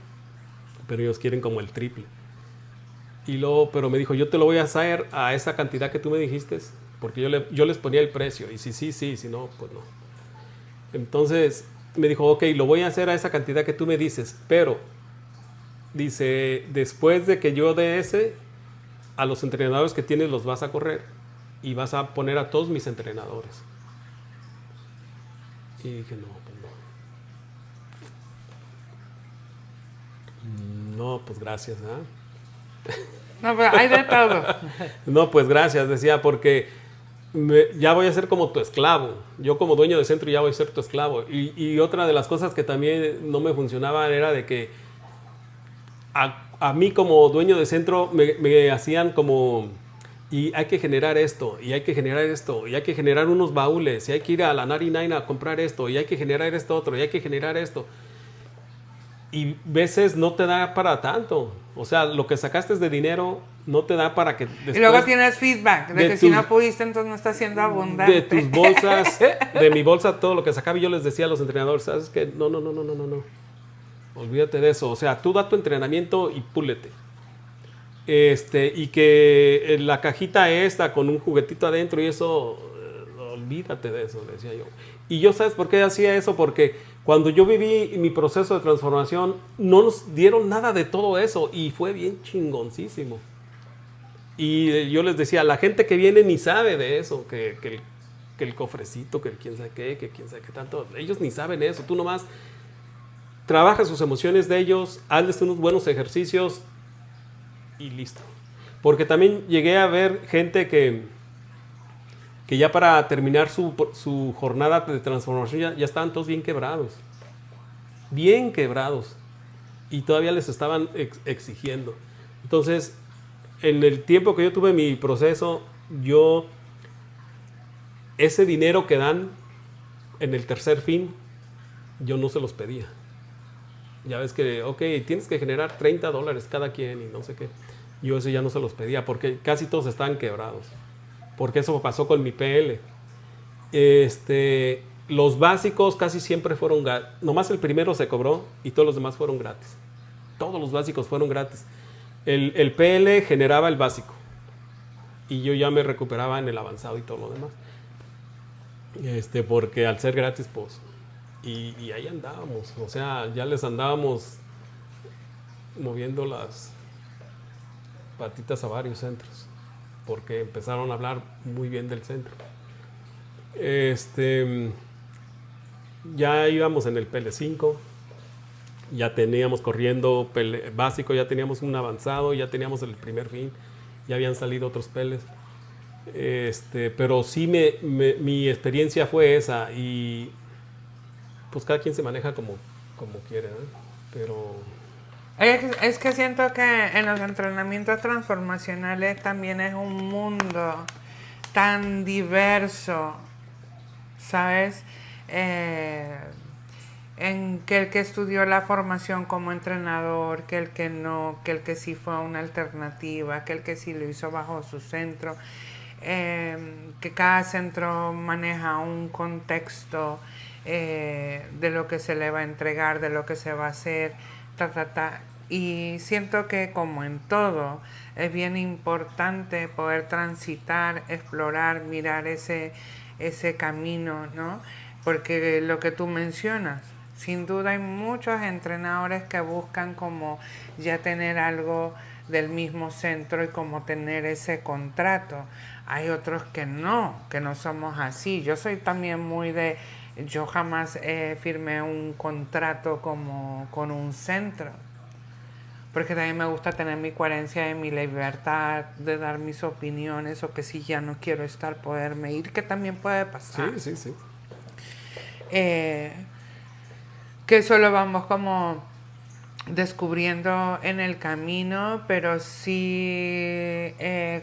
Pero ellos quieren como el triple. Pero me dijo, yo te lo voy a hacer a esa cantidad que tú me dijiste, porque yo les ponía el precio, y si no, pues no. Entonces me dijo, ok, lo voy a hacer a esa cantidad que tú me dices, pero dice, después de que yo dé a los entrenadores que tienes los vas a correr y vas a poner a todos mis entrenadores. Y dije, no, pues no. No, pues gracias, ¿eh? No, pero hay de todo. No, pues gracias, decía, porque ya voy a ser como tu esclavo. Yo como dueño de centro ya voy a ser tu esclavo. Y otra de las cosas que también no me funcionaba era de que a mí como dueño de centro me hacían como, y hay que generar esto, y hay que generar esto, y hay que generar unos baúles, y hay que ir a la 99 a comprar esto, y hay que generar esto otro, y hay que generar esto. Y veces no te da para tanto. O sea, lo que sacaste de dinero no te da para que después... Y luego tienes feedback de que si no pudiste, entonces no estás siendo abundante. De tus bolsas, de mi bolsa, todo lo que sacaba. Y yo les decía a los entrenadores, ¿sabes qué? No. Olvídate de eso. O sea, tú da tu entrenamiento y púlete. Y que la cajita esta con un juguetito adentro y eso, olvídate de eso, decía yo. Y yo, ¿sabes por qué hacía eso? Porque cuando yo viví mi proceso de transformación, no nos dieron nada de todo eso y fue bien chingoncísimo. Y yo les decía, la gente que viene ni sabe de eso, que el cofrecito, que el quién sabe qué, que quién sabe qué tanto. Ellos ni saben eso. Tú nomás trabajas sus emociones de ellos, hazles unos buenos ejercicios y listo. Porque también llegué a ver gente que ya para terminar su jornada de transformación ya estaban todos bien quebrados. Bien quebrados. Y todavía les estaban exigiendo. Entonces, en el tiempo que yo tuve mi proceso, ese dinero que dan en el tercer fin, yo no se los pedía. Ya ves que, ok, tienes que generar $30 cada quien y no sé qué. Yo eso ya no se los pedía porque casi todos estaban quebrados. Porque eso pasó con mi PL. Los básicos casi siempre fueron gratis. Nomás el primero se cobró y todos los demás fueron gratis. Todos los básicos fueron gratis. El PL generaba el básico y yo ya me recuperaba en el avanzado y todo lo demás. Porque al ser gratis, pues... Y ahí andábamos. O sea, ya les andábamos moviendo las patitas a varios centros. Porque empezaron a hablar muy bien del centro. Ya íbamos en el PL5. Ya teníamos corriendo básico, ya teníamos un avanzado, ya teníamos el primer fin. Ya habían salido otros PLs. Pero sí mi experiencia fue esa. Y pues cada quien se maneja como quiere, ¿no? Pero... Es que siento que en los entrenamientos transformacionales también es un mundo tan diverso, ¿sabes? En que el que estudió la formación como entrenador, que el que no, que el que sí fue una alternativa, que el que sí lo hizo bajo su centro, que cada centro maneja un contexto de lo que se le va a entregar, de lo que se va a hacer, Y siento que como en todo, es bien importante poder transitar, explorar, mirar ese camino, ¿no? Porque lo que tú mencionas, sin duda hay muchos entrenadores que buscan como ya tener algo del mismo centro y como tener ese contrato. Hay otros que no somos así. Yo soy también muy yo jamás firmé un contrato como con un centro. Porque también me gusta tener mi coherencia y mi libertad de dar mis opiniones, o que si ya no quiero estar, poderme ir, que también puede pasar. Sí. Que eso lo vamos como descubriendo en el camino, pero sí,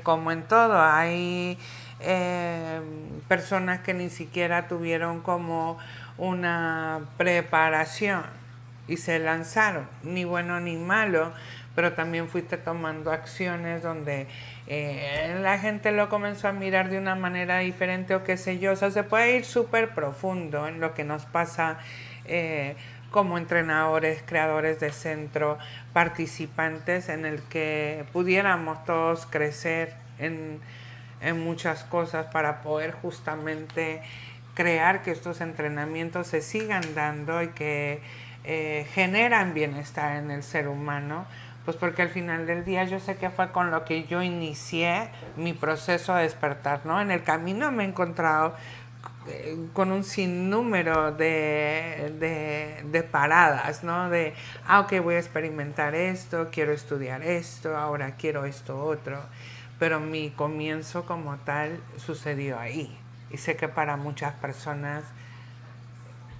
como en todo, hay personas que ni siquiera tuvieron como una preparación y se lanzaron, ni bueno ni malo, pero también fuiste tomando acciones donde la gente lo comenzó a mirar de una manera diferente o qué sé yo. O sea, se puede ir súper profundo en lo que nos pasa como entrenadores, creadores de centro, participantes, en el que pudiéramos todos crecer en muchas cosas para poder justamente crear que estos entrenamientos se sigan dando y que generan bienestar en el ser humano, pues porque al final del día yo sé que fue con lo que yo inicié mi proceso de despertar, ¿no? En el camino me he encontrado con un sinnúmero de paradas, ¿no? Ok, voy a experimentar esto, quiero estudiar esto, ahora quiero esto otro, pero mi comienzo como tal sucedió ahí. Y sé que para muchas personas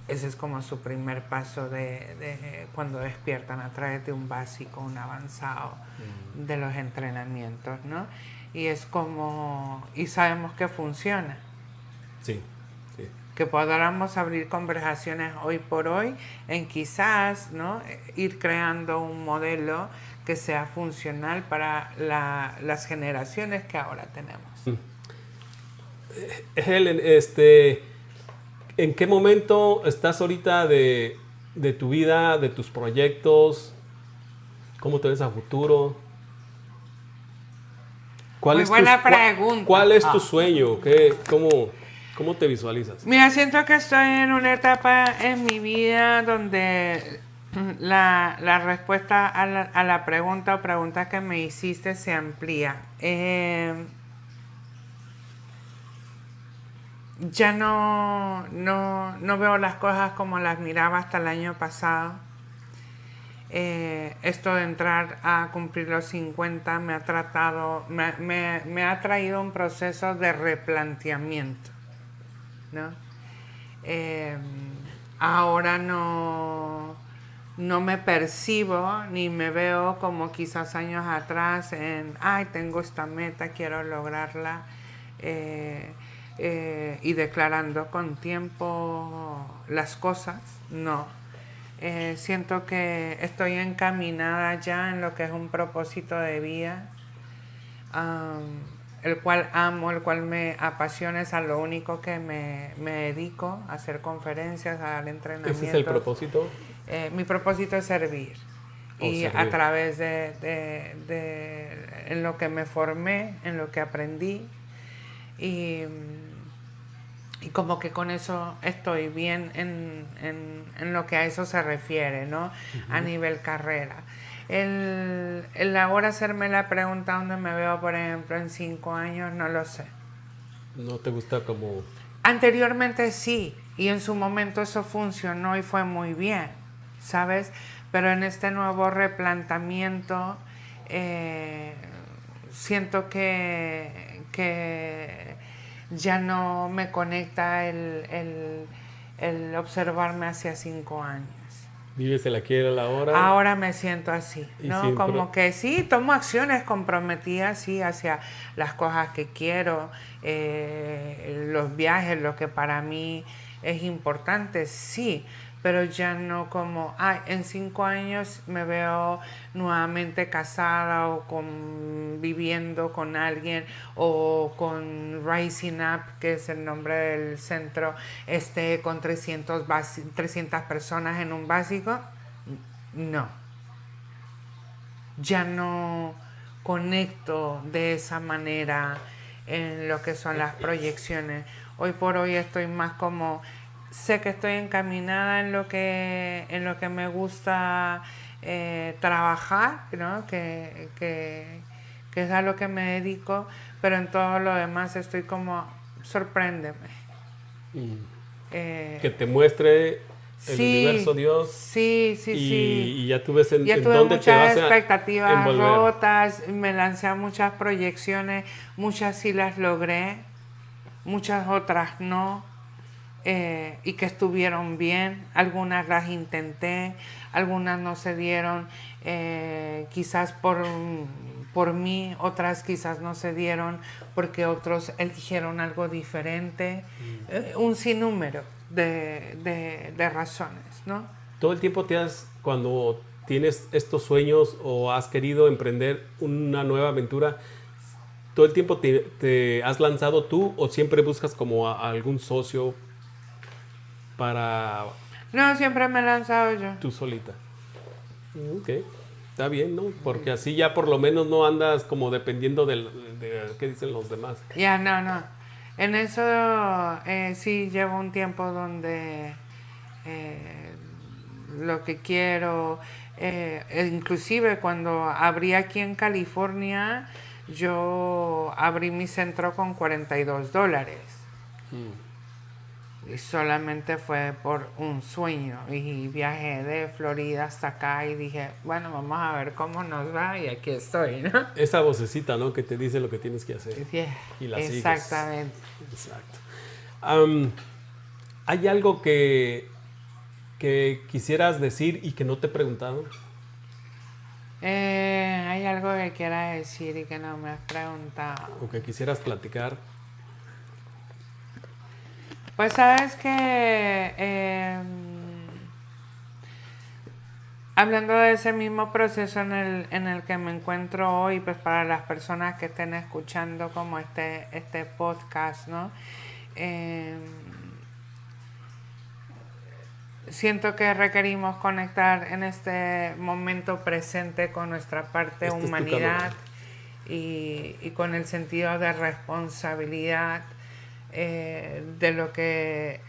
ese es como su primer paso de cuando despiertan a través de un básico, un avanzado de los entrenamientos, ¿no? Y es como, y sabemos que funciona. Sí. Que podamos abrir conversaciones hoy por hoy en quizás, ¿no?, ir creando un modelo que sea funcional para las generaciones que ahora tenemos. Helen, ¿en qué momento estás ahorita de tu vida, de tus proyectos? ¿Cómo te ves a futuro? Muy buena pregunta. ¿Cuál es tu sueño? ¿Cómo te visualizas? Mira, siento que estoy en una etapa en mi vida donde la respuesta a la pregunta o pregunta que me hiciste se amplía. Ya no veo las cosas como las miraba hasta el año pasado. esto de entrar a cumplir los 50 me ha traído un proceso de replanteamiento, ¿no? Ahora no me percibo ni me veo como quizás años atrás tengo esta meta, quiero lograrla, y declarando con tiempo las cosas, no. Siento que estoy encaminada ya en lo que es un propósito de vida, el cual amo, el cual me apasiona, es a lo único que me dedico, a hacer conferencias, a dar entrenamientos. ¿Ese es el propósito? Mi propósito es servir. Y servir. A través en lo que me formé, en lo que aprendí, y como que con eso estoy bien en lo que a eso se refiere, ¿no? Uh-huh. A nivel carrera. El ahora hacerme la pregunta dónde me veo, por ejemplo, en 5 años, no lo sé. ¿No te gusta como...? Anteriormente sí, y en su momento eso funcionó y fue muy bien, ¿sabes? Pero en este nuevo replanteamiento siento que ya no me conecta el observarme hacia 5 años. ¿Vives el aquí y el ahora? Ahora me siento así, ¿no? Como que sí, tomo acciones comprometidas, sí, hacia las cosas que quiero, los viajes, lo que para mí es importante, sí, pero ya no como, en 5 años me veo nuevamente casada o viviendo con alguien o con Rising Up, que es el nombre del centro, con 300 personas en un básico. No. Ya no conecto de esa manera en lo que son las proyecciones. Hoy por hoy estoy más como... Sé que estoy encaminada en lo que me gusta trabajar, ¿no? Que es a lo que me dedico, pero en todo lo demás estoy como, sorpréndeme. Que te muestre el universo, Dios. Sí. Y ya tú ves en tuve dónde te vas a expectativas rotas, me lancé a muchas proyecciones, muchas sí las logré, muchas otras no. Y que estuvieron bien, algunas las intenté, algunas no se dieron, quizás por mí, otras quizás no se dieron porque otros eligieron algo diferente, un sinnúmero de razones, ¿no? Todo el tiempo cuando tienes estos sueños o has querido emprender una nueva aventura, ¿todo el tiempo te has lanzado tú o siempre buscas como a algún socio para... No, siempre me he lanzado yo. Tú solita. Ok, está bien, ¿no? Porque así ya por lo menos no andas como dependiendo de qué dicen los demás. Ya, no. En eso sí llevo un tiempo donde lo que quiero, inclusive cuando abrí aquí en California, yo abrí mi centro con $42. Y solamente fue por un sueño. Y viajé de Florida hasta acá y dije, bueno, vamos a ver cómo nos va y aquí estoy, ¿no? Esa vocecita, ¿no? Que te dice lo que tienes que hacer. Yeah, y la sigues. Exactamente. Exacto. ¿Hay algo que quisieras decir y que no te he preguntado? Hay algo que quiera decir y que no me has preguntado. O que quisieras platicar. Pues sabes que hablando de ese mismo proceso en el que me encuentro hoy, pues para las personas que estén escuchando como este podcast, ¿no? Siento que requerimos conectar en este momento presente con nuestra parte humanidad y con el sentido de responsabilidad de lo que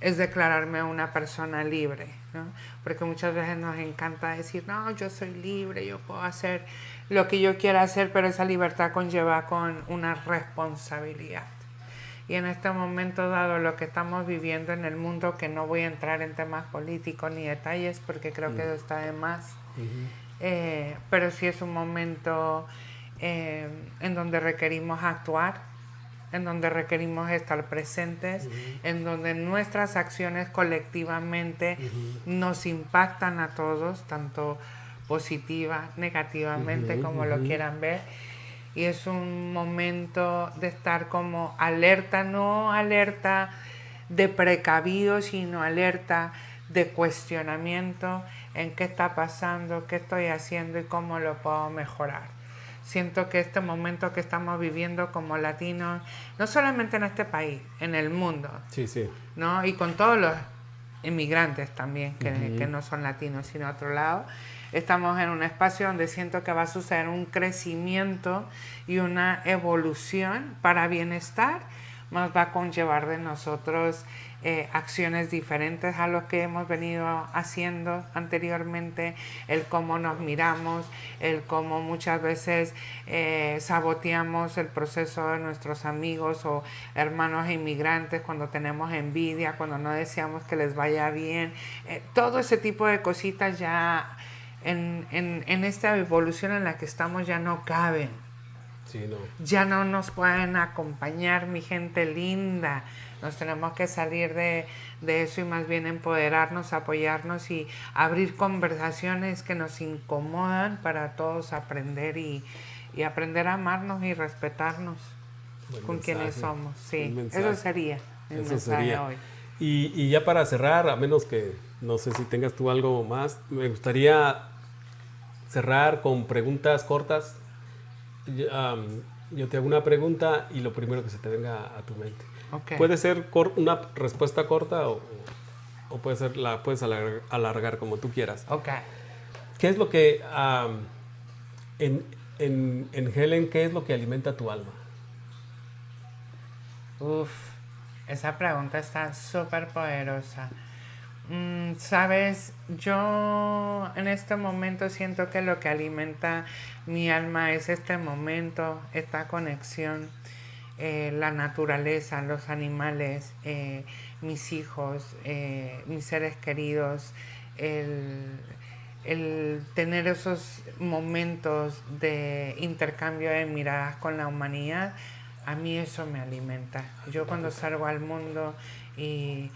es declararme una persona libre, ¿no? Porque muchas veces nos encanta decir, no, yo soy libre, yo puedo hacer lo que yo quiera hacer, pero esa libertad conlleva con una responsabilidad. Y en este momento, dado lo que estamos viviendo en el mundo, que no voy a entrar en temas políticos ni detalles porque creo que eso está de más, pero sí es un momento en donde requerimos actuar, en donde requerimos estar presentes, en donde nuestras acciones colectivamente nos impactan a todos, tanto positiva, negativamente, como lo quieran ver. Y es un momento de estar como alerta, no alerta de precavido, sino alerta de cuestionamiento en qué está pasando, qué estoy haciendo y cómo lo puedo mejorar. Siento que este momento que estamos viviendo como latinos, no solamente en este país, en el mundo, Sí, sí. ¿no? Y con todos los inmigrantes también, que no son latinos, sino de otro lado, estamos en un espacio donde siento que va a suceder un crecimiento y una evolución para bienestar, más va a conllevar de nosotros acciones diferentes a lo que hemos venido haciendo anteriormente, el cómo nos miramos, el cómo muchas veces saboteamos el proceso de nuestros amigos o hermanos inmigrantes cuando tenemos envidia, cuando no deseamos que les vaya bien, todo ese tipo de cositas ya en esta evolución en la que estamos ya no caben. Sí, no. Ya no nos pueden acompañar, mi gente linda. Nos tenemos que salir de eso y más bien empoderarnos, apoyarnos y abrir conversaciones que nos incomodan para todos aprender y aprender a amarnos y respetarnos con quienes somos. Sí, eso sería el mensaje de hoy. Y ya para cerrar, a menos que no sé si tengas tú algo más, me gustaría cerrar con preguntas cortas. Yo te hago una pregunta y lo primero que se te venga a tu mente. Okay. Puede ser una respuesta corta o puede ser la puedes alargar como tú quieras. Okay. ¿Qué es lo que en Helen, qué es lo que alimenta tu alma? Uf, esa pregunta está súper poderosa. Sabes, yo en este momento siento que lo que alimenta mi alma es este momento, esta conexión, la naturaleza, los animales, mis hijos, mis seres queridos, el tener esos momentos de intercambio de miradas con la humanidad. A mí eso me alimenta. Yo cuando salgo al mundo y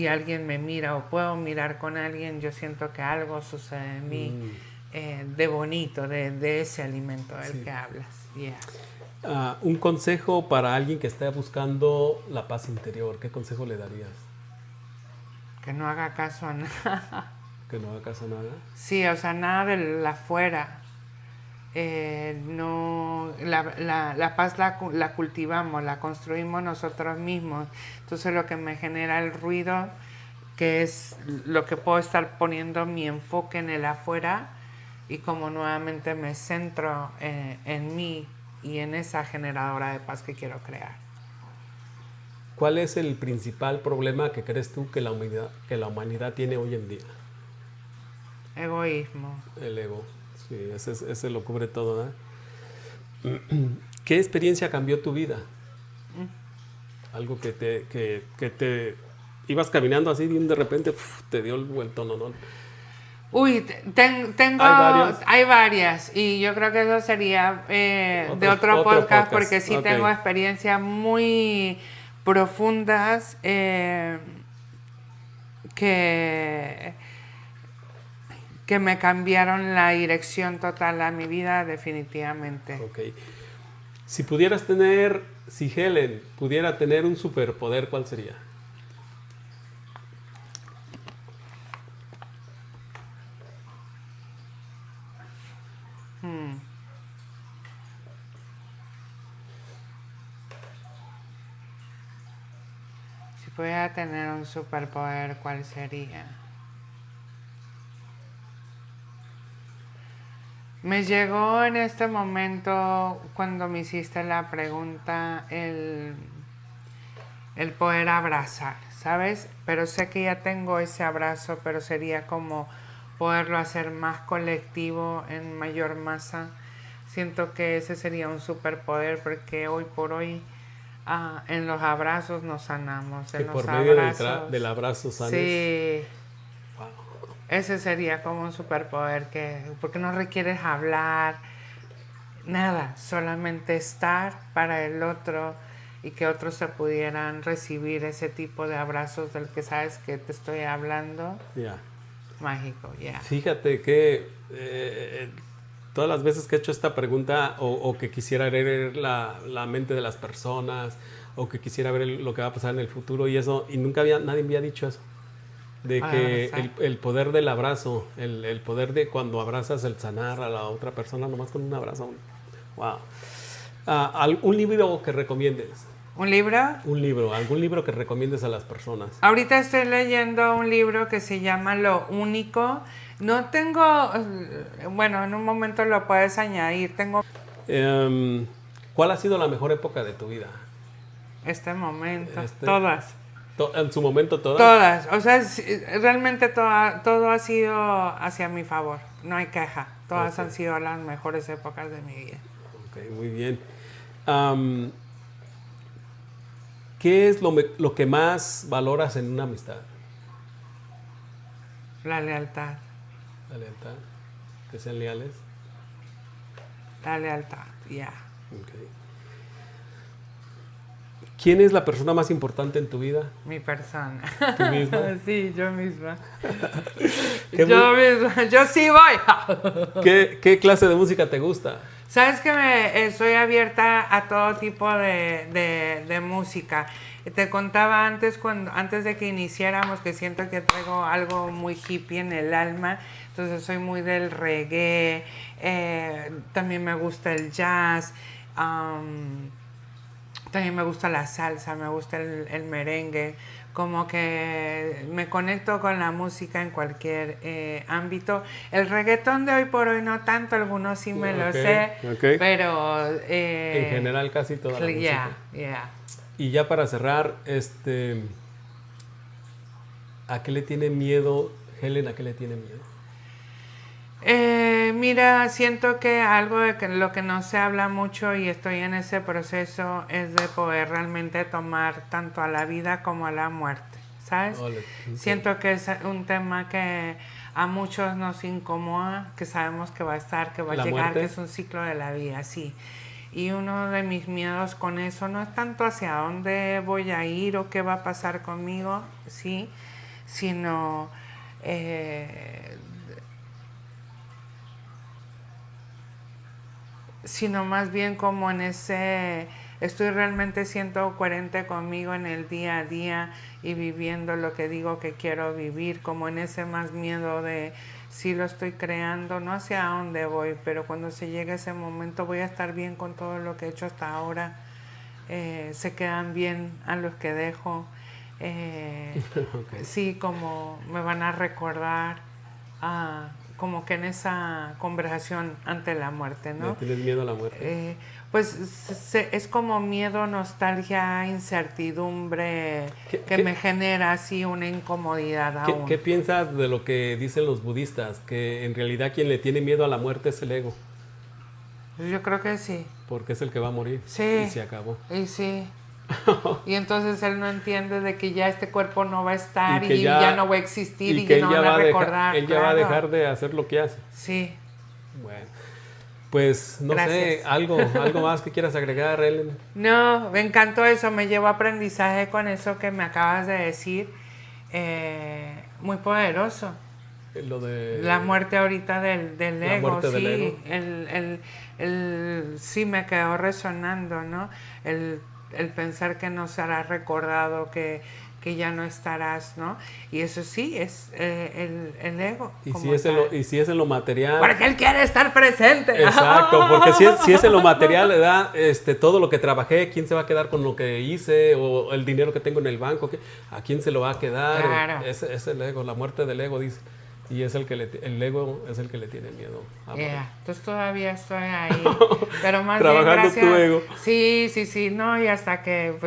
alguien me mira o puedo mirar con alguien, yo siento que algo sucede en mí de bonito, de ese alimento del que hablas. Yeah. Un consejo para alguien que esté buscando la paz interior, ¿qué consejo le darías? Que no haga caso a nada. ¿Que no haga caso a nada? Sí, o sea, nada de la afuera. No, la paz la cultivamos, la construimos nosotros mismos. Entonces lo que me genera el ruido, que es lo que puedo estar poniendo mi enfoque en el afuera, y como nuevamente me centro en mí y en esa generadora de paz que quiero crear. ¿Cuál es el principal problema que crees tú que la humanidad tiene hoy en día? Egoísmo. El ego. Sí, ese lo cubre todo, ¿no? ¿Qué experiencia cambió tu vida? Algo que te ibas caminando así y de repente te dio el vueltón, ¿no? Uy, hay varias y yo creo que eso sería de otro podcast porque sí tengo experiencias muy profundas que me cambiaron la dirección total a mi vida definitivamente. Ok. Si Helen pudiera tener un superpoder, ¿cuál sería? Si pudiera tener un superpoder, ¿cuál sería? Me llegó en este momento, cuando me hiciste la pregunta, el poder abrazar, ¿sabes? Pero sé que ya tengo ese abrazo, pero sería como poderlo hacer más colectivo, en mayor masa. Siento que ese sería un superpoder porque hoy por hoy en los abrazos nos sanamos, Que en los por medio abrazos. del abrazo sanes. Sí. Wow. Ese sería como un superpoder porque no requieres hablar, nada, solamente estar para el otro y que otros se pudieran recibir ese tipo de abrazos del que sabes que te estoy hablando. Yeah. Mágico, ya. Yeah. Fíjate que todas las veces que he hecho esta pregunta o que quisiera ver la mente de las personas o que quisiera ver lo que va a pasar en el futuro y eso, y nunca nadie me había dicho eso. De que el poder del abrazo, el poder de cuando abrazas el sanar a la otra persona nomás con un abrazo. Wow. ¿Un libro que recomiendes? ¿Un libro? Un libro, algún libro que recomiendes a las personas. Ahorita estoy leyendo un libro que se llama Lo Único. No tengo, bueno, en un momento lo puedes añadir. ¿Cuál ha sido la mejor época de tu vida? Este momento, todas. ¿En su momento todas? Todas, o sea, realmente todo ha sido hacia mi favor, no hay queja. Todas han sido las mejores épocas de mi vida. Ok, muy bien. ¿Qué es lo que más valoras en una amistad? La lealtad. La lealtad. ¿Que sean leales? La lealtad, ya. Yeah. Okay. ¿Quién es la persona más importante en tu vida? Mi persona. ¿Tú misma? Sí, yo misma. Yo sí voy. ¿Qué clase de música te gusta? Sabes que estoy abierta a todo tipo de música. Te contaba antes de que iniciáramos que siento que traigo algo muy hippie en el alma. Entonces soy muy del reggae. También me gusta el jazz. También me gusta la salsa, me gusta el merengue, como que me conecto con la música en cualquier ámbito. El reggaetón de hoy por hoy no tanto, algunos sí me lo sé, pero... en general casi toda la música. Yeah. Y ya para cerrar, ¿a qué le tiene miedo Helen? ¿A qué le tiene miedo? Mira, siento que algo de lo que no se habla mucho y estoy en ese proceso es de poder realmente tomar tanto a la vida como a la muerte, ¿sabes? Okay. Siento que es un tema que a muchos nos incomoda, que sabemos que va a estar, que va a llegar, ¿muerte? Que es un ciclo de la vida, sí. Y uno de mis miedos con eso no es tanto hacia dónde voy a ir o qué va a pasar conmigo, sí, sino... sino más bien como en estoy realmente siendo coherente conmigo en el día a día y viviendo lo que digo que quiero vivir, como en ese más miedo de si lo estoy creando, no hacia dónde voy, pero cuando se llegue ese momento voy a estar bien con todo lo que he hecho hasta ahora, se quedan bien a los que dejo, okay. Sí, como me van a recordar como que en esa conversación ante la muerte, ¿no? ¿Tienes miedo a la muerte? Pues es como miedo, nostalgia, incertidumbre que me genera así una incomodidad aún. ¿Qué piensas de lo que dicen los budistas? Que en realidad quien le tiene miedo a la muerte es el ego. Yo creo que sí. Porque es el que va a morir. Sí. Y se acabó. Y sí. Y entonces él no entiende de que ya este cuerpo no va a estar y ya no va a existir y que no van a recordar. Él ya va a dejar de hacer lo que hace. Sí. Bueno, pues no sé, algo más que quieras agregar, Helen. No, me encantó eso, me llevo aprendizaje con eso que me acabas de decir, muy poderoso. Lo de la muerte ahorita del ego, muerte sí, del ego. Sí me quedó resonando, ¿no? El pensar que no serás recordado, que ya no estarás, ¿no? Y eso sí, es el ego. Y si es en lo material... Porque él quiere estar presente. Exacto, porque si es en lo material, ¿verdad? Todo lo que trabajé, ¿quién se va a quedar con lo que hice? O el dinero que tengo en el banco, ¿a quién se lo va a quedar? Claro. Es el ego, la muerte del ego, dice. Y es el ego es el que le tiene miedo a morir. Entonces todavía estoy ahí. Pero más trabajando bien gracias. Tu ego. Sí, no, y hasta que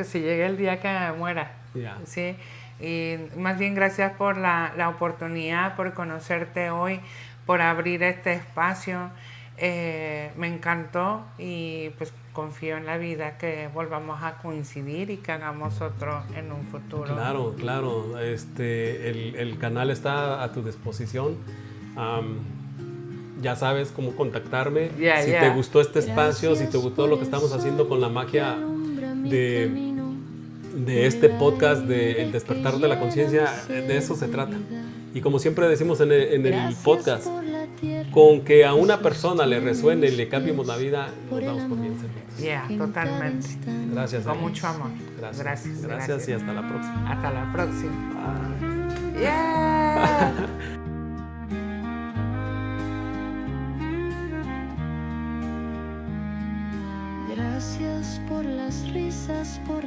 se llegue el día que me muera. Yeah. Sí. Y más bien gracias por la oportunidad, por conocerte hoy, por abrir este espacio. Me encantó y pues confío en la vida que volvamos a coincidir y que hagamos otro en un futuro. Claro, claro. El canal está a tu disposición. Ya sabes cómo contactarme. Si te gustó este espacio, si te gustó lo que estamos haciendo con la magia de este podcast, de El Despertar de la Conciencia, de eso se trata. Y como siempre decimos en el podcast, con que a una persona le resuene y le cambiemos la vida, nos damos por bien servidos. Totalmente. Gracias. Con mucho amor. Gracias y hasta la próxima. Hasta la próxima. Gracias por las risas, por